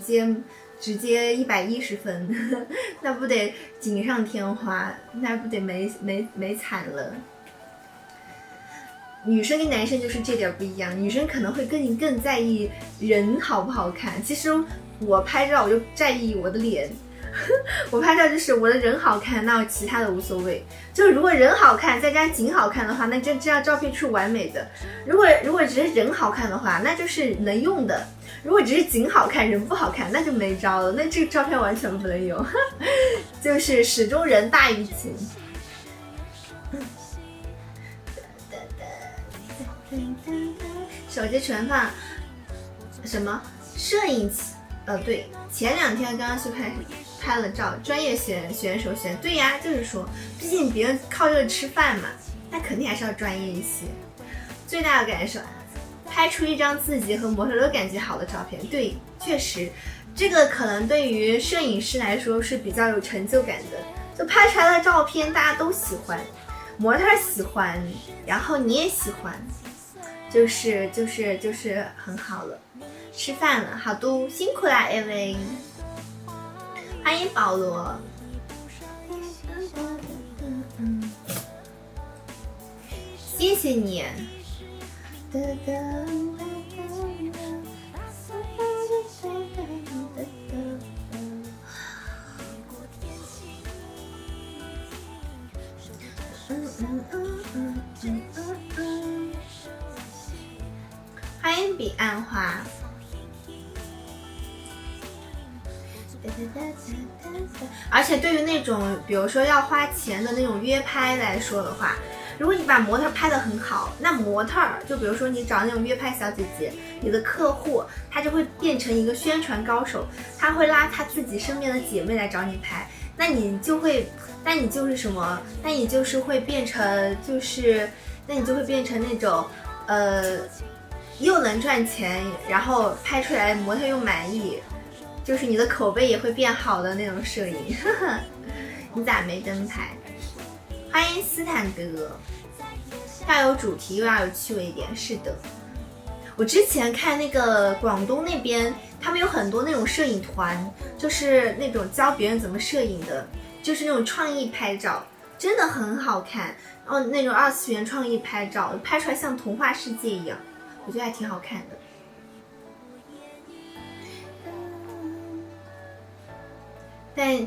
接110分，那不得锦上添花，那不得没惨了。女生跟男生就是这点不一样，女生可能会更在意人好不好看。其实我拍照我就在意我的脸，我拍照就是我的人好看，那其他的无所谓。就是如果人好看再加景好看的话，那这张照片是完美的。如果只是人好看的话，那就是能用的。如果只是景好看人不好看，那就没招了，那这个照片完全不能用。就是始终人大于景。手机存放什么摄影对，前2天刚刚去拍了照，专业选手选，对呀，就是说毕竟别人靠这个吃饭嘛，那肯定还是要专业一些。最大的感受，拍出一张自己和模特都感觉好的照片。对，确实这个可能对于摄影师来说是比较有成就感的，就拍出来的照片大家都喜欢，模特喜欢，然后你也喜欢，就是很好了。吃饭了，好的，辛苦啦 Evan， 欢迎保罗。谢谢你。欢迎彼岸花。而且对于那种比如说要花钱的那种约拍来说的话，如果你把模特拍得很好，那模特就比如说你找那种约拍小姐姐，你的客户他就会变成一个宣传高手，他会拉他自己身边的姐妹来找你拍，那你就是什么？那你就是会变成那种又能赚钱，然后拍出来模特又满意，就是你的口碑也会变好的那种摄影。你咋没灯牌？欢迎斯坦哥。要有主题又要有趣味一点，是的。我之前看那个广东那边，他们有很多那种摄影团，就是那种教别人怎么摄影的，就是那种创意拍照，真的很好看。然后那种2次元创意拍照，拍出来像童话世界一样，我觉得还挺好看的。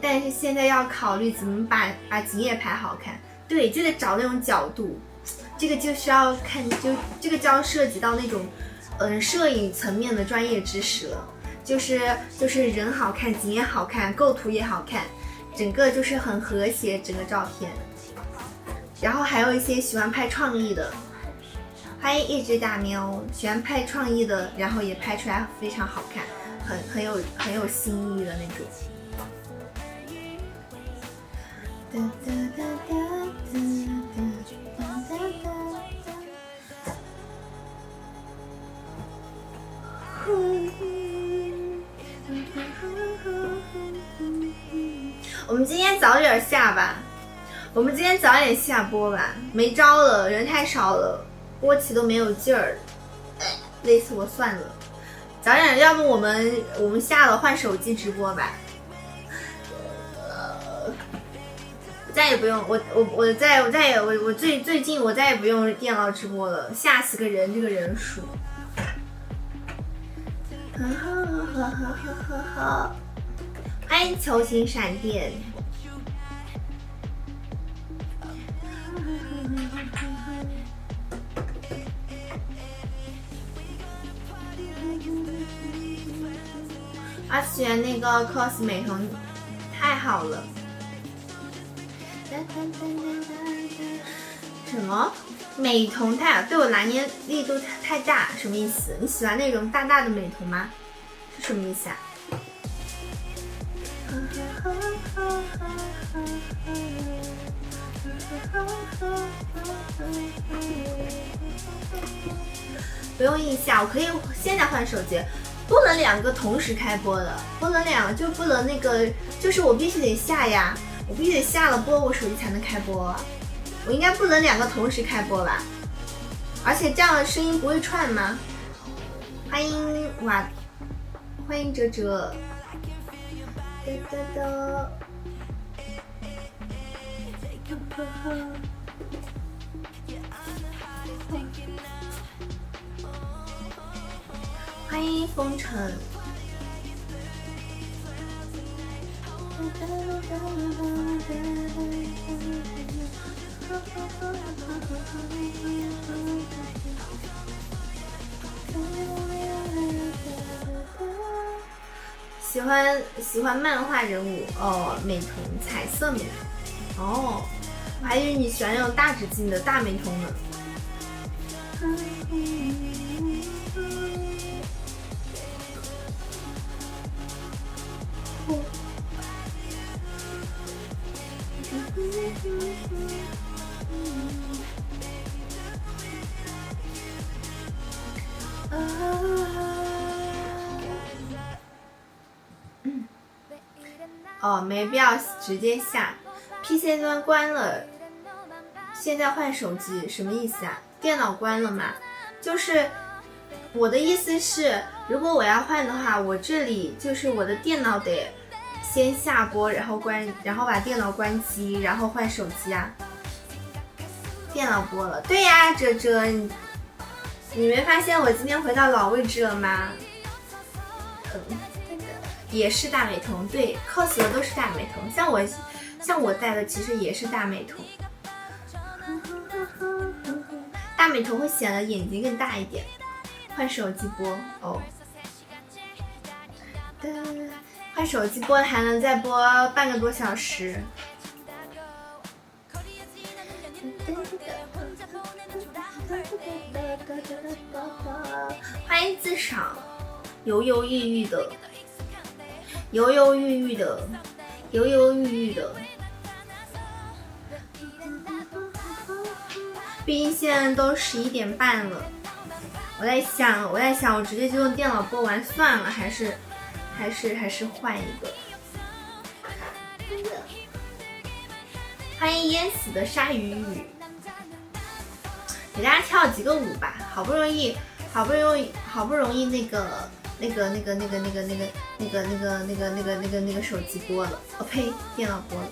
但是现在要考虑怎么把景也拍好看，对，就得找那种角度，这个就需要看，这个就要涉及到那种摄影层面的专业知识了，就是人好看，景也好看，构图也好看，整个就是很和谐整个照片。然后还有一些喜欢拍创意的，欢迎一只大喵，喜欢拍创意的，然后也拍出来非常好看，很有新意的那种。我们今天早点下吧，我们今天早点下播吧，没招了，人太少了，播起都没有劲儿，累死我算了。早点，要不我们下了换手机直播吧。再也不用我最近我再也不用电脑直播了，吓死个人这个人数。欢迎球形闪电。二次元那个 cos 美瞳太好了。什么？美瞳太对我拿捏力度太大，什么意思？你喜欢那种大大的美瞳吗？是什么意思啊？不用印下，我可以现在换手机，不能两个同时开播的，不能不能那个，就是我必须得下呀。我必须得下了播，我手机才能开播。我应该不能两个同时开播吧？而且这样的声音不会串吗？欢迎哇，欢迎哲哲。欢迎风尘。喜欢漫画人物哦，美瞳彩色美瞳哦，我还以为你喜欢那种大直径的大美瞳呢。哦，没必要直接下 PC 端关了，现在换手机什么意思啊？电脑关了嘛？就是我的意思是，如果我要换的话，我这里就是我的电脑得先下播，然后把电脑关机，然后换手机啊。电脑播了，对呀，哲哲，你没发现我今天回到老位置了吗？也是大美瞳，对 ，cos 的都是大美瞳，像我戴的其实也是大美瞳，大美瞳会显得眼睛更大一点。换手机播哦，换手机播还能再播半个多小时。欢迎自赏，犹犹豫豫的。犹犹豫豫的，犹犹豫豫的。毕竟现在都11点半了，我在想，我直接就用电脑播完算了，还是换一个。欢迎淹死的鲨鱼雨，给大家跳几个舞吧，好不容易那个手机播了，哦呸，电脑播了。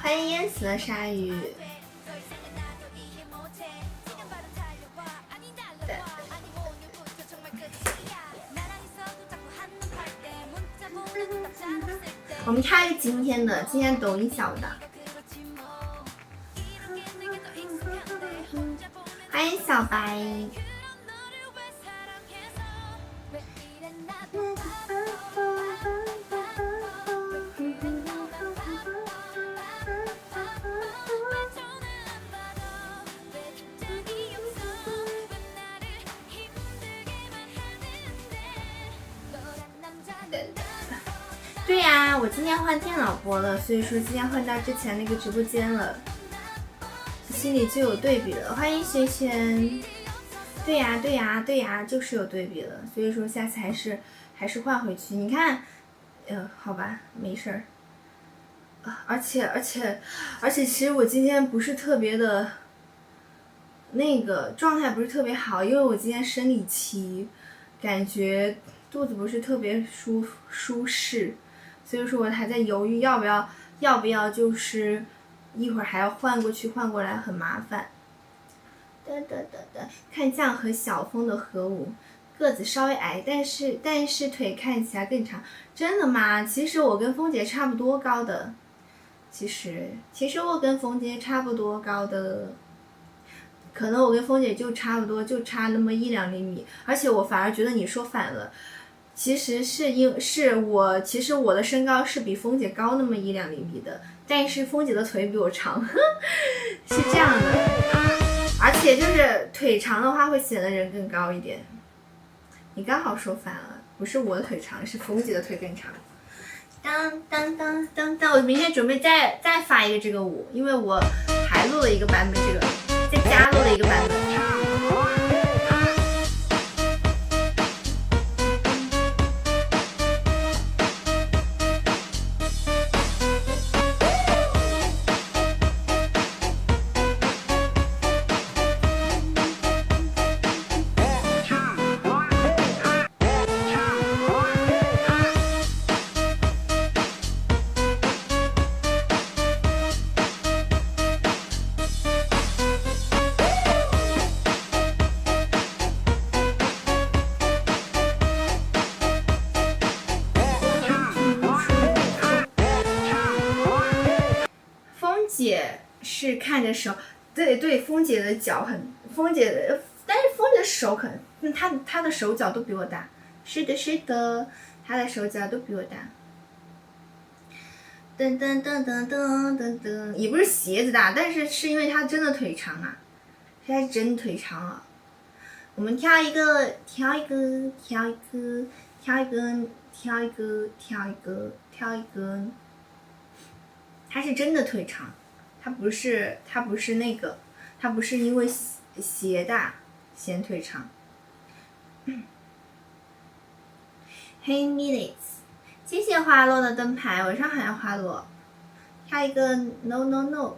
欢迎淹死的鲨鱼。我们跳一个今天抖音小的，欢迎小白。对呀，呀，我今天换电脑播了，所以说今天换到之前那个直播间了，心里就有对比了。欢迎萱萱。对呀，就是有对比了，所以说下次还是换回去。你看，好吧，没事儿。而且，其实我今天不是特别的，那个状态不是特别好，因为我今天生理期，感觉肚子不是特别舒适，所以说我还在犹豫要不要就是一会儿还要换过去换过来，很麻烦。看酱和小峰的合舞，个子稍微矮，但是腿看起来更长。真的吗？其实我跟峰姐差不多高的。其实我跟峰姐差不多高的，可能我跟峰姐就差不多，就差那么1-2厘米。而且我反而觉得你说反了，其实我的身高是比峰姐高那么1-2厘米的，但是峰姐的腿比我长，是这样的。而且就是腿长的话会显得人更高一点。你刚好说反了，不是我的腿长，是峰姐的腿更长。当，我明天准备再发一个这个舞，因为我还录了一个版本，这个在家录了一个版本。姐是看着手，对，峰姐的脚但是峰姐的手她的手脚都比我大，是的，她的手脚都比我大。也不是鞋子大，但是因为她真的腿长啊，她是真腿长啊。我们跳一个，她是真的腿长。他不是那个，他不是因为鞋大显腿长。Hey minutes， 谢谢花落的灯牌，晚上好，花落。跳一个 no。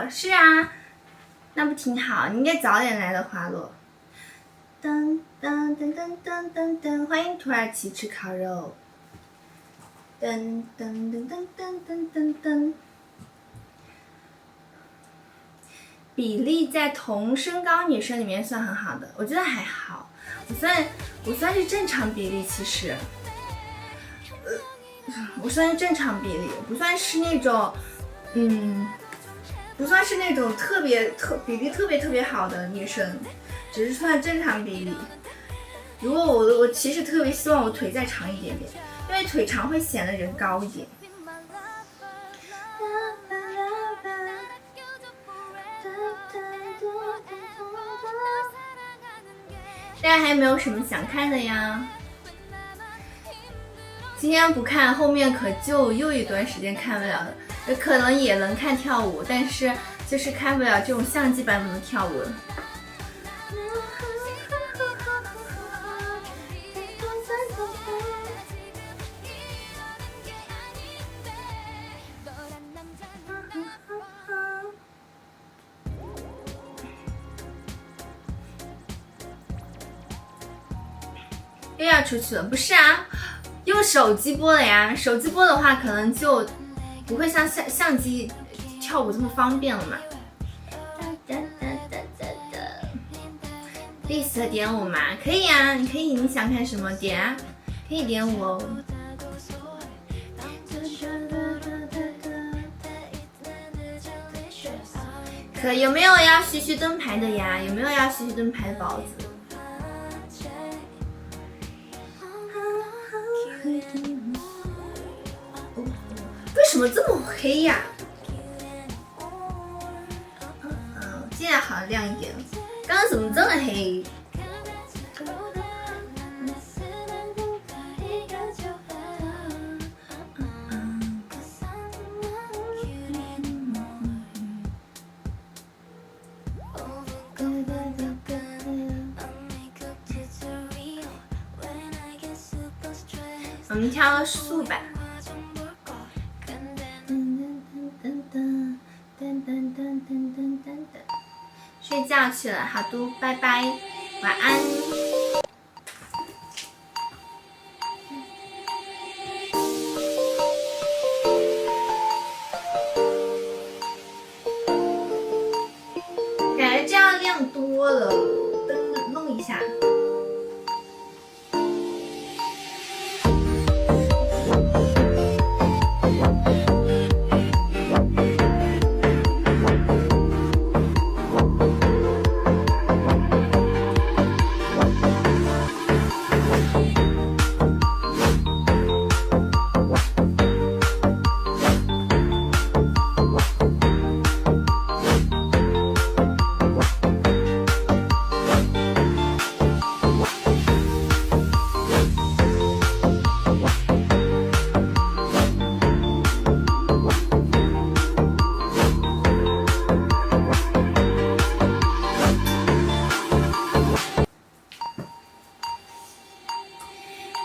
是啊，那不挺好？你应该早点来的，花落。欢迎土耳其吃烤肉。噔噔噔噔噔噔噔噔。比例在同身高女生里面算很好的，我觉得还好，我算是正常比例，其实，我算是正常比例，不算是那种，不算是那种比例特别好的女生，只是算正常比例。如果我其实特别希望我腿再长一点点，因为腿长会显得人高一点。大家还有没有什么想看的呀？今天不看，后面可就又一段时间看不了了。可能也能看跳舞，但是就是看不了这种相机版本的跳舞了。又要出去了？不是啊，用手机播的呀。手机播的话，可能就不会像相机跳舞这么方便了嘛。第四点舞嘛，可以啊，你可以，你想看什么点啊？可以点舞哦。可有没有要徐徐灯牌的呀？有没有要徐徐灯牌的宝子？为什么这么黑呀？现在好像亮一点了，刚刚怎么这么黑？我们挑个素版。睡觉去了，好嘟，拜拜，晚安。感觉这样亮多了，灯弄一下。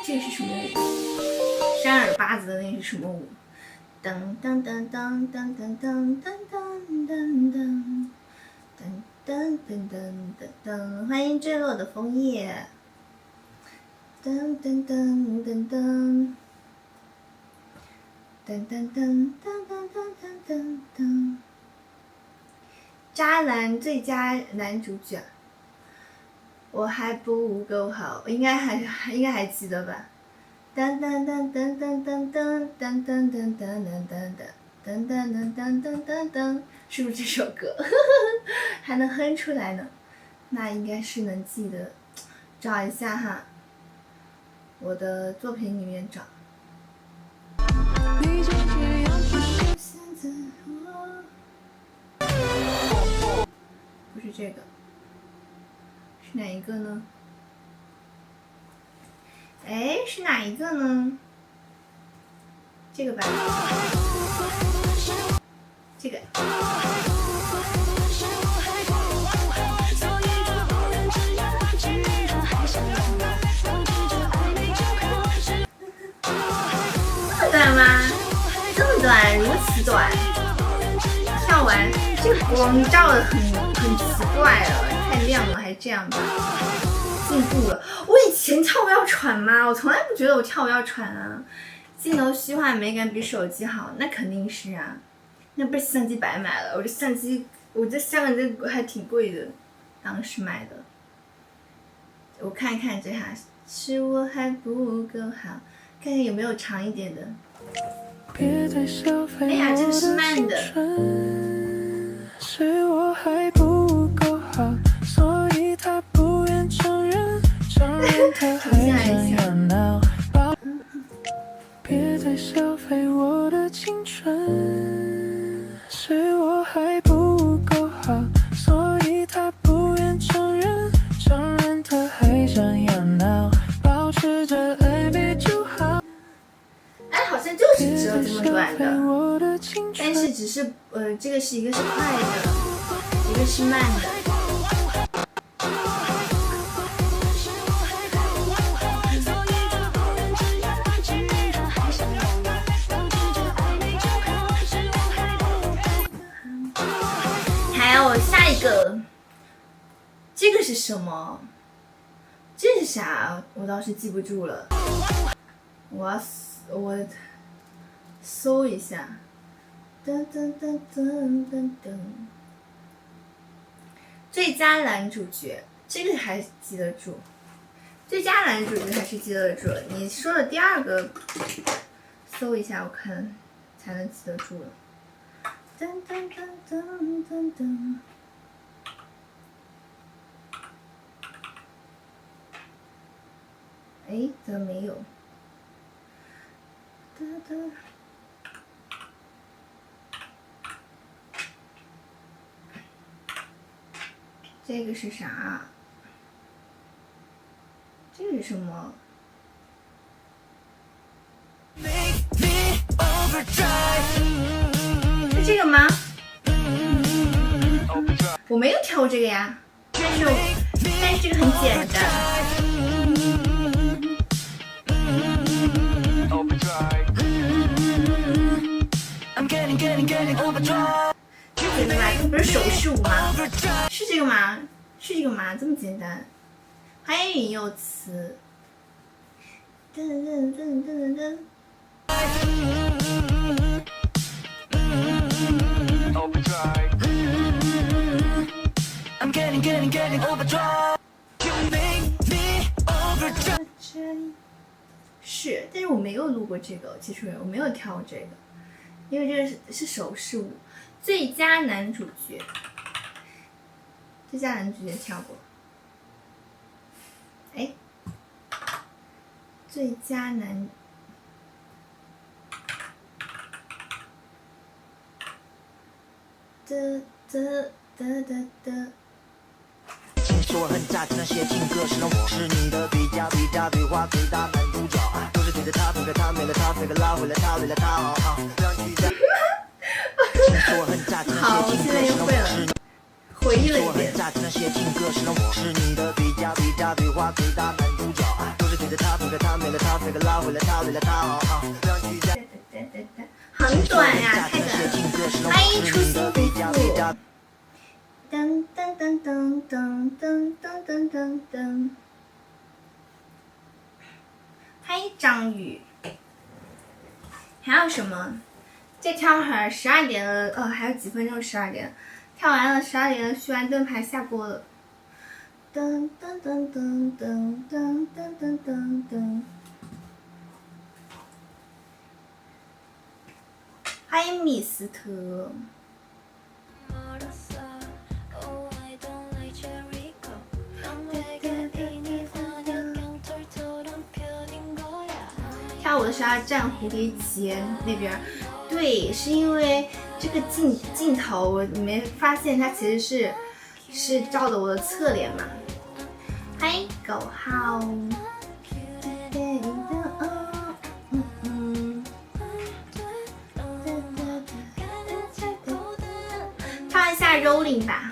这是什么舞？扇耳巴子的那是什么舞？噔噔噔噔噔噔噔噔噔噔噔噔噔噔噔，欢迎坠落的枫叶。噔噔噔噔噔噔噔噔噔噔噔噔噔。渣男最佳男主角。我还不够好，应该还记得吧？噔噔噔噔噔噔噔噔噔噔噔噔噔噔噔噔噔噔噔，是不是这首歌？还能哼出来呢？那应该是能记得，找一下哈，我的作品里面找。不是这个。是哪一个呢？哎，是哪一个呢？这个吧，这个。这么短吗？这么短，如此短。跳完，这个光照的很奇怪了。太亮了，还这样的，进步了。我以前跳舞要喘吗？我从来不觉得我跳舞要喘啊，镜头虚化美感比手机好，那肯定是啊，那不是相机白买了，我这相机，我这香港这还挺贵的，当时买的。我看看这哈，是我还不够好，看看有没有长一点的。哎呀，这个是慢的。是我还不够好，所以他不愿承认，承认他还想要闹。别再消费我的青春，是我还不够好，所以他不愿承认，承认他还想要闹，保持着暧昧就好。哎，好像就是只有这么短的，但是只是这个是一个是快的，一个是慢的。还有下一个，这个是什么？这是啥？我倒是记不住了。我搜一下。噔噔噔噔噔噔。最佳男主角，这个还记得住。最佳男主角还是记得住了。你说的第二个，搜一下我看才能记得住了。噔噔噔噔噔噔。哎，怎么没有？哒哒。这个是啥？这个是什么？是这个吗？我没有挑这个呀，但是这个很简单。简单吧，这不是手势舞吗？是这个吗？是这个吗？这么简单。欢迎云有词。噔噔噔噔噔。是，但是我没有录过这个，其实我没有跳这个，因为这个是手势舞。最佳男主角，最佳男主角跳过。哎，最佳男。听说很炸，那些情歌是让我是你的最佳对话最大男主角，都是对着他，陪着他，没了他，飞个拉回了他，为了他，让去在。听说很炸，那些情歌是让我是你。回忆了一遍。说很炸，那些情歌是让我是你的最佳对话最大男主角，都是对着他，陪着他，没了他，飞个拉回了他，为了他，让去在。很短呀，太短了。欢迎初心不负。噔噔噔噔噔噔噔噔噔噔。欢迎张宇。还有什么？再跳会儿，12点了，还有几分钟12点。跳完了12点了，续完灯牌下播了。噔噔噔噔噔噔噔噔噔噔。欢迎米斯特。跳舞的时候要站蝴蝶结那边，对，是因为这个镜头你没发现它其实是照的我的侧脸嘛。欢迎狗号。唱一下 Rolling 吧。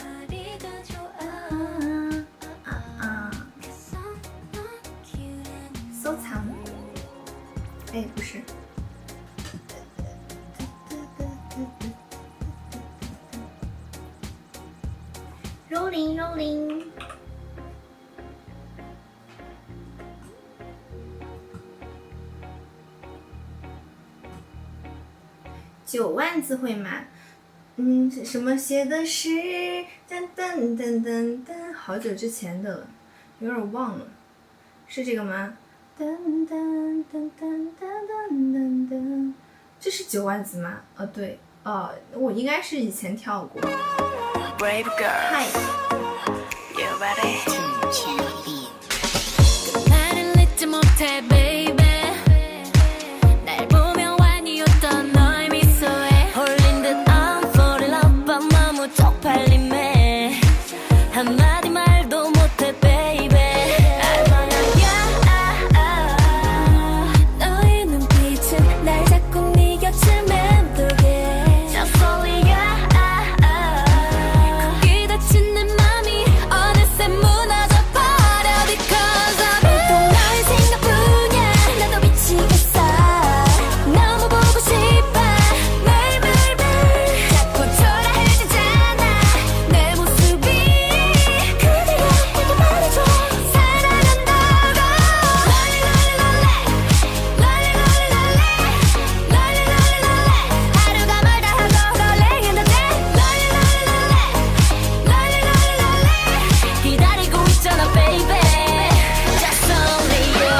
收藏。哎，不是。Rolling。9万字会吗？什么写的是噔噔噔噔噔，好久之前的了，有点忘了，是这个吗？噔噔噔噔噔噔噔，这是9万字吗？对，我应该是以前跳过。Brave girl, 嗨， you ready? 나를 잊지 못해, baby. 날 보며 완이었던 너의 미소에 홀린 듯 I'm falling love, but 너무 쪽팔림에 한마디 말도 못해, baby. 너의 눈빛은 날 자꾸 네 곁을 맴돌게. Just only you. 거기 닫힌 내 맘이 어느새 무너져 버려 because of you. 또 너의 생각뿐이야. 나도 미치겠어. 너무 보고 싶어. 매일매일 자꾸 초라해지잖아. 내 모습이 그대로 내게 말해줘. 사랑한다고. 하루가 멀다 하고 rolling in the day. 기다리고 있잖아, baby. Just only you.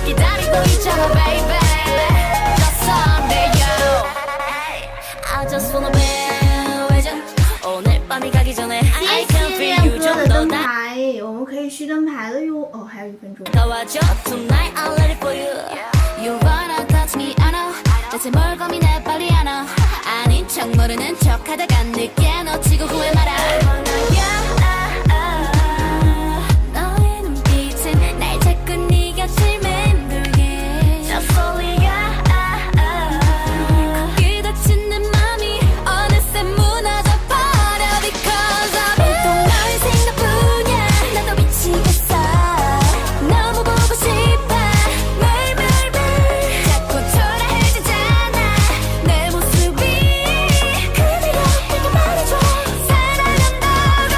기다리고 있잖아, baby. Just only you. I just wanna be with you. 오늘 밤이 가기 전에 I 谢 can 谢 feel 亮 you 哥的 좀 灯 더牌，我们可以续灯牌了哟。还有1分钟。 더워져 tonight I'm ready for you. You wanna touch me I know. 대체 뭘 고민해 빨리 안 와. 아닌 척 모르는 척 하다가 늦게 놓치고 후회 말아. 너의 눈빛은 날 자꾸 네 곁을 맴돌게. Just only you. 거기 닫힌 내 맘이 어느새 무너져 버려 because of you. 또 너의 생각뿐이야. 나도 미치겠어. 너무 보고 싶어. 매일매일 자꾸 초라해지잖아. 내 모습이 그대로 내게 말해줘. 사랑한다고.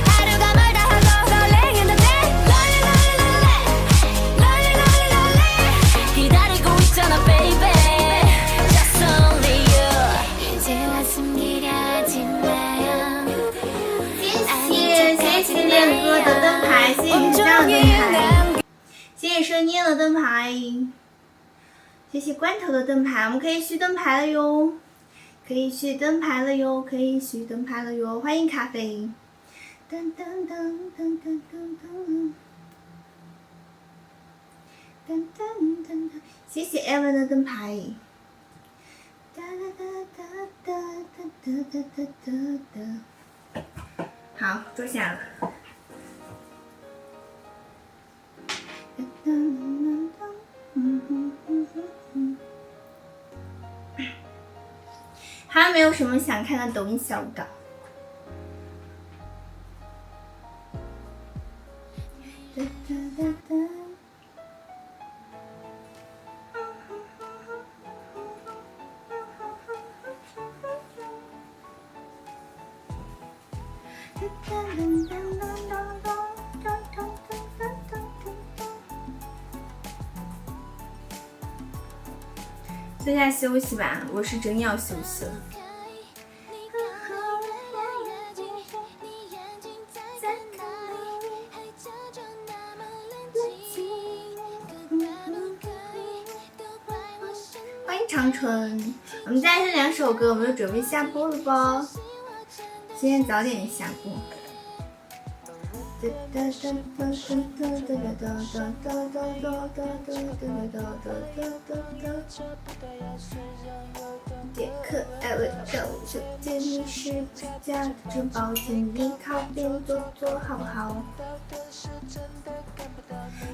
하루가 멀다 하고 rolling in the day. 기다리고 있잖아, baby. Just only you. 이제와 숨기려 하지 마요. 谢谢亮哥的灯牌，谢谢你这样的灯牌，谢谢生念的灯牌，谢谢罐头的灯牌，我们可以续灯牌了哟，可以续灯牌了哟，可以续灯牌了哟，欢迎咖啡。噔噔噔噔噔噔噔，噔噔噔噔，谢谢 Evan 的灯牌。哒哒哒哒哒哒哒哒哒哒。好，坐下了。还有没有什么想看的抖音小稿？坐下休息吧，我是真要休息了。欢迎长春，我们再听2首歌，我们就准备下播了吧。今天早点下播。杰克艾文手手见你是不假的城堡，请你靠边坐好不好？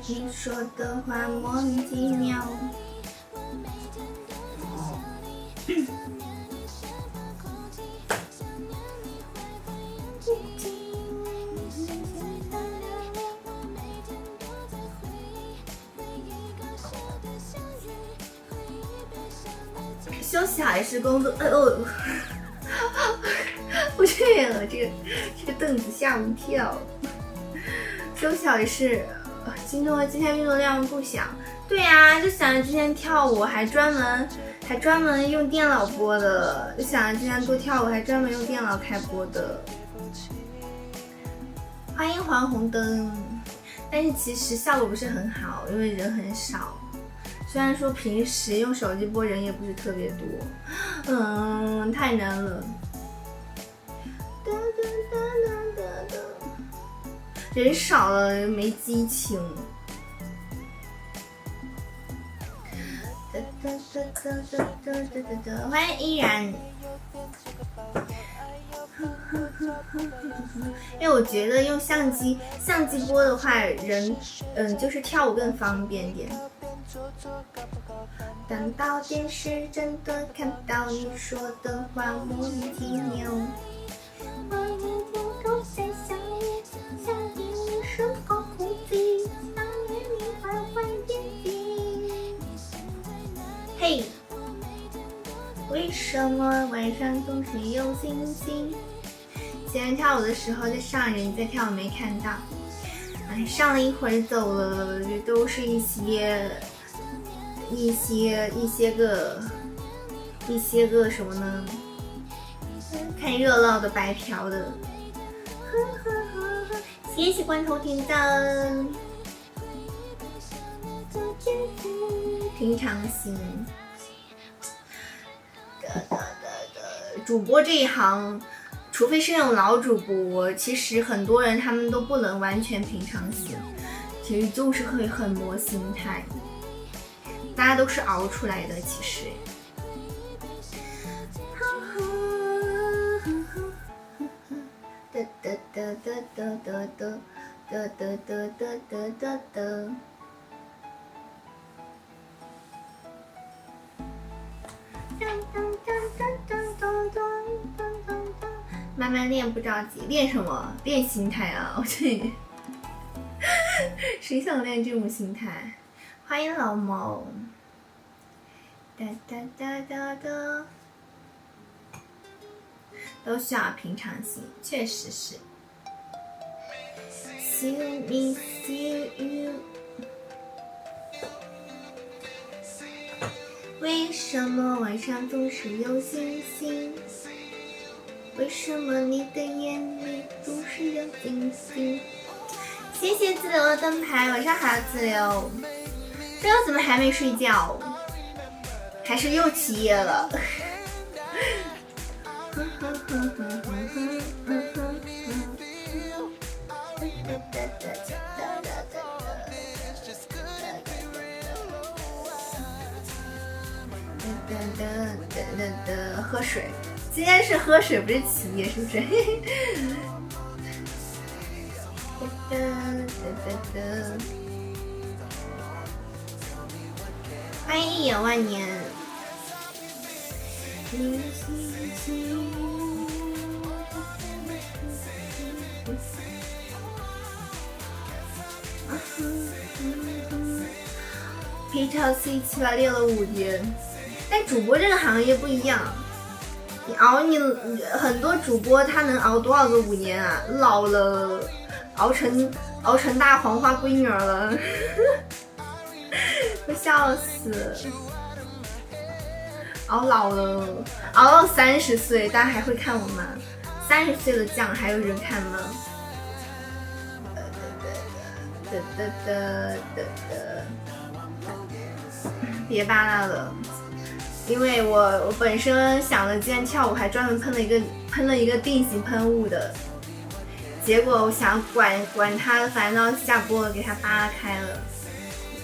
你说的话莫名其妙。休息好也是工作。我去了，这个凳子吓我一跳。休息好也是，今天运动量不小。对呀，就想着今天跳舞还专门用电脑播的，就想着今天多跳舞还专门用电脑开播的。欢迎黄红灯，但是其实效果不是很好，因为人很少。虽然说平时用手机播人也不是特别多，太难了。人少了没激情。欢迎依然。因为我觉得用相机播的话，人就是跳舞更方便点。等到电视真的看到你说的话，莫名其妙。我每天都在想你，想念你身后空气，想念你缓缓眼睛。嘿，为什么晚上总是有星星？今天跳舞的时候在上人在跳，没看到。哎，上了一会儿走了，这都是一些个什么呢？看热闹的白嫖的。谢谢关头听的。平常心。主播这一行，除非是那种老主播，其实很多人他们都不能完全平常心，其实就是会很磨心态。大家都是熬出来的，其实。慢慢练，不着急。练什么？练心态啊！我这谁想练这种心态？欢迎老猫。哒哒哒哒哒。都需要平常心，确实是。See me, see you。为什么晚上总是有星星？为什么你的眼里总是有星星？谢谢自流的灯牌，晚上好，自流。这又怎么还没睡觉？还是又起夜了？喝水，今天是喝水，不是起夜，是不是？欢迎一眼万年。P 超 C 7把练了5天，但主播这个行业不一样，你很多主播他能熬多少个5年啊？老了，熬成大黄花闺女了，我笑死。熬老了，熬到30岁，大家还会看我吗？30岁的酱还有人看吗？别扒拉了，因为我本身想着今天跳舞还专门喷了一个定型喷雾的，结果我想管他的，反正下播了，给他扒拉开了，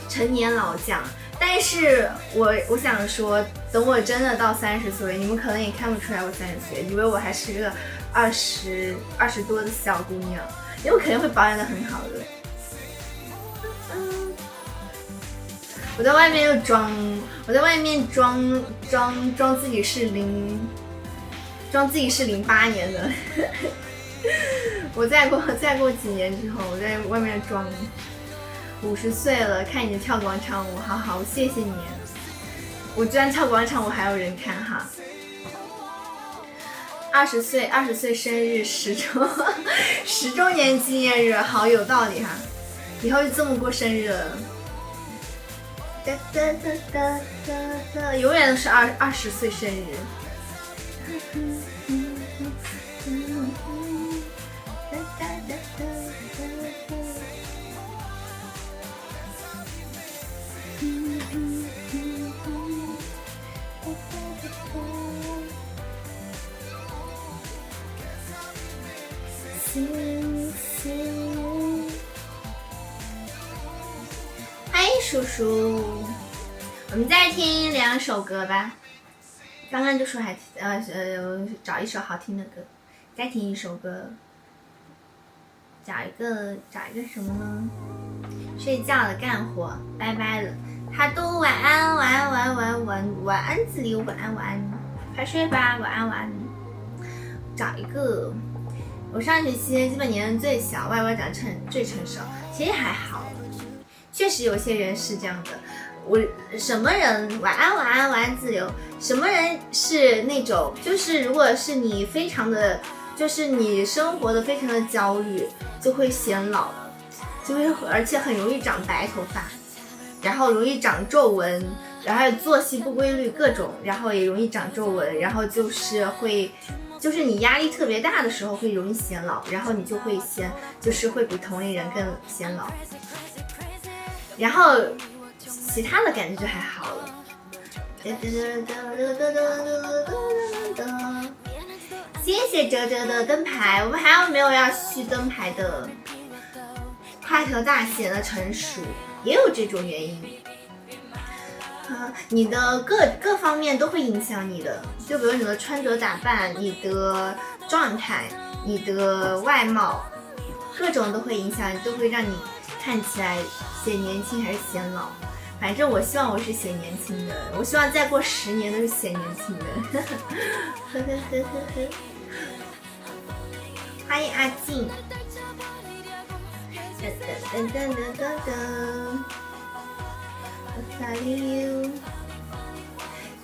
成年老将。但是我想说，等我真的到30岁，你们可能也看不出来我30岁，以为我还是个20多的小姑娘，因为我肯定会保养得很好的。我在外面装自己是08年的。我再过几年之后，我在外面装。50岁了，看你跳广场舞，好好，谢谢你。我居然跳广场舞还有人看哈。20岁生日10周年纪念日，好有道理哈！以后就这么过生日了。哒哒哒哒哒哒，永远都是20岁生日。欢迎叔叔，我们再听2首歌吧。刚刚就说还找一首好听的歌，再听一首歌。找一个什么呢？睡觉了，干活，拜拜了。他都晚安，晚安，晚安，晚安，晚安，自由，晚安，晚安，快睡吧，晚安，晚安。找一个。我上学期基本年龄最小，外表长最成熟，其实还好。确实有些人是这样的。我什么人晚安晚安晚安自由？什么人是那种就是如果是你非常的，就是你生活的非常的焦虑，就会显老，就会而且很容易长白头发，然后容易长皱纹，然后作息不规律各种，然后也容易长皱纹，然后就是你压力特别大的时候会容易显老，然后你就会就是会比同龄人更显老，然后其他的感觉就还好了。谢谢哲哲的灯牌，我们还有没有要续灯牌的？块头大显得成熟，也有这种原因。你的各方面都会影响你的，就比如你的穿着打扮、你的状态、你的外貌，各种都会影响，都会让你看起来显年轻还是显老。反正我希望我是显年轻的，我希望再过10年都是显年轻的。欢迎阿静。噔噔噔噔噔。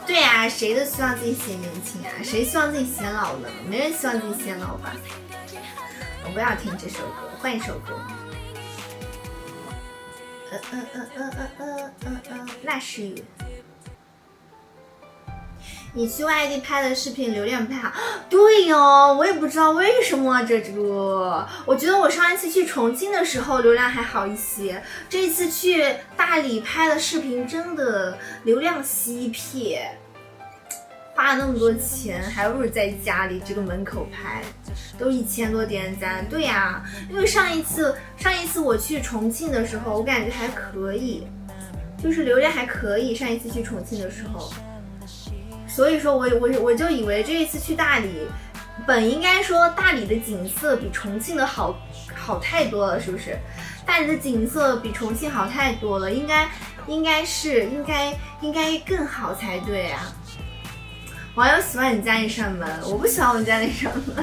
对啊，谁都希望自己显年轻啊，谁希望自己显老呢？没人希望自己显老吧。我不要听这首歌，换一首歌。那是雨。你去外地拍的视频流量不太好，对哟，我也不知道为什么这个。我觉得我上一次去重庆的时候流量还好一些，这一次去大理拍的视频真的流量稀撇，花了那么多钱，还不如在家里这个门口拍，都1000多点赞。对呀，因为上一次我去重庆的时候，我感觉还可以，就是流量还可以。上一次去重庆的时候。所以说我就以为这一次去大理，本应该说大理的景色比重庆的好太多了，是不是？大理的景色比重庆好太多了，应该更好才对啊！网友喜欢你家那扇门，我不喜欢我们家那扇门，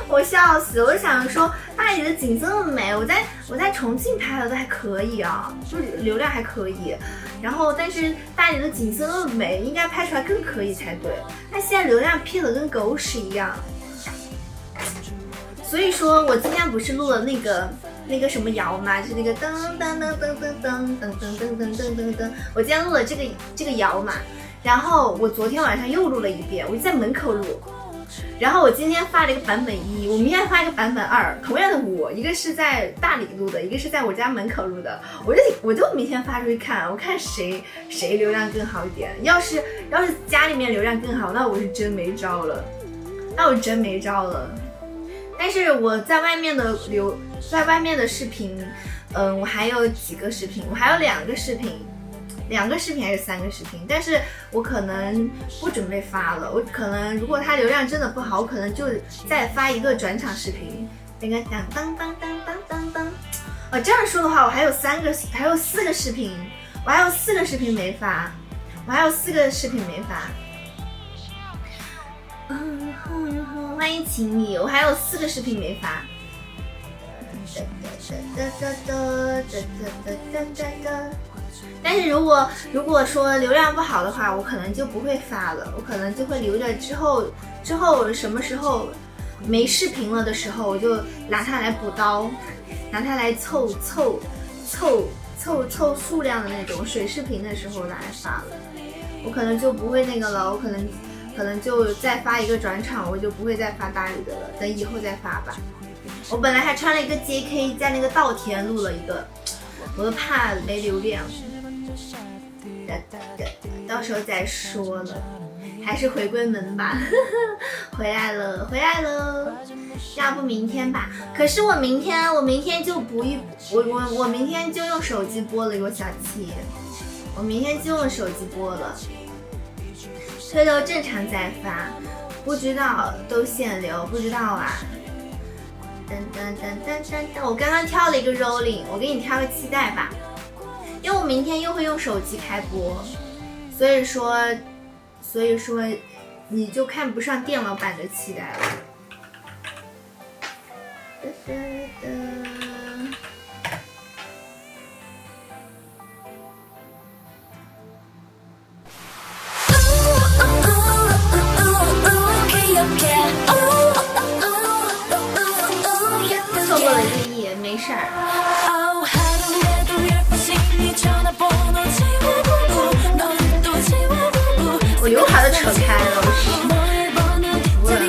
我笑死！我想说大理的景色那么美，我在重庆拍的都还可以啊，就是流量还可以。然后，但是大理的景色那么美，应该拍出来更可以才对。但现在流量撇的跟狗屎一样。所以说我今天不是录了那个什么谣嘛，就是那个噔噔噔噔噔噔噔噔噔噔噔噔，我今天录了这个谣嘛。然后我昨天晚上又录了一遍，我就在门口录。然后我今天发了一个版本1，我明天发一个版本2，同样的我，一个是在大理录的，一个是在我家门口录的，我就明天发出去看，我看谁流量更好一点。要是家里面流量更好，那我是真没招了，但是我在外面的视频，我还有几个视频，我还有2个视频。2个视频还是3个视频，但是我可能不准备发了。我可能如果它流量真的不好，我可能就再发一个转场视频。那个当当当当当当当。这样说的话，我还有4个视频，我还有4个视频没发。欢迎情侣，我还有4个视频没发。但是如果说流量不好的话，我可能就不会发了，我可能就会留着之后什么时候没视频了的时候，我就拿它来补刀，拿它来凑数量的那种水视频的时候拿来发了。我可能就不会那个了，我可能就再发一个转场，我就不会再发大宇的了，等以后再发吧。我本来还穿了一个 JK 在那个稻田录了一个，我都怕没流量，到时候再说了，还是回归门吧。回来了，要不明天吧？可是我明天就不我明天就用手机播了，有小七，我明天就用手机播了，推到正常再发，不知道都限流，不知道啊。我刚刚挑了一个 rolling， 我给你挑个期待吧，因为我明天又会用手机开播，所以说你就看不上电脑版的期待了。错过了这一页没事儿。我刘海都扯开了，我服了。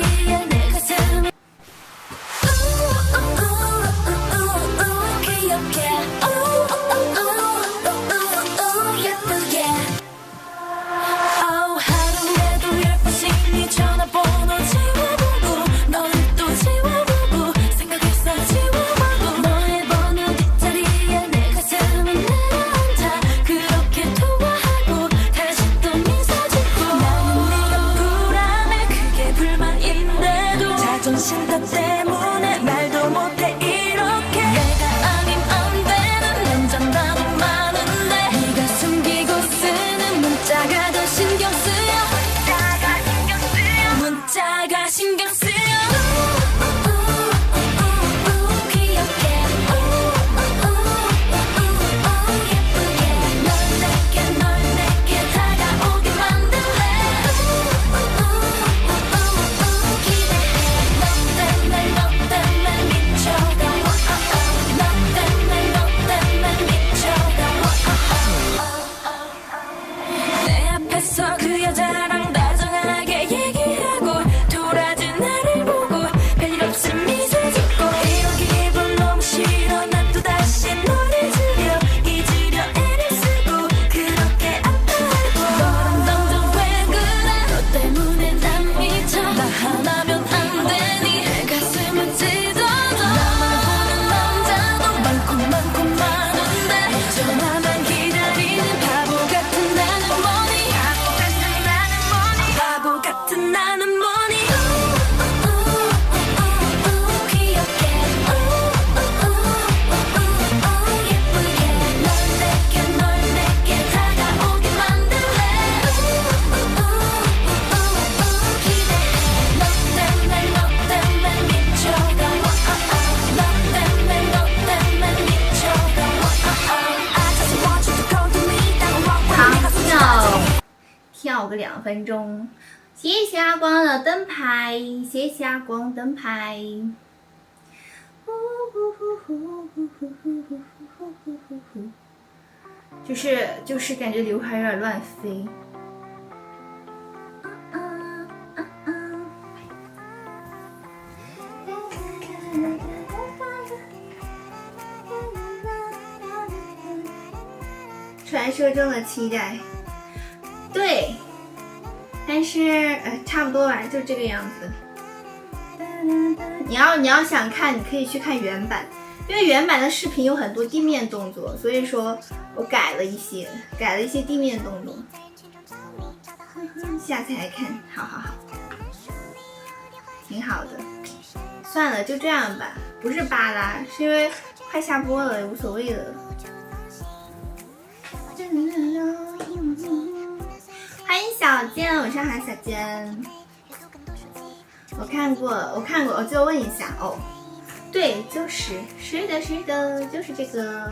跳个2分钟，谢谢阿光的灯牌，谢谢阿光灯牌。就是感觉刘海有点乱飞。传说中的期待。对，但是差不多吧，就这个样子。你要想看，你可以去看原版，因为原版的视频有很多地面动作，所以说我改了一些地面动作。下次来看，好，挺好的。算了，就这样吧，不是扒拉，是因为快下播了，也无所谓了。欢迎小健，晚上好，小健。我看过，我就问一下哦。对，是的，就是这个。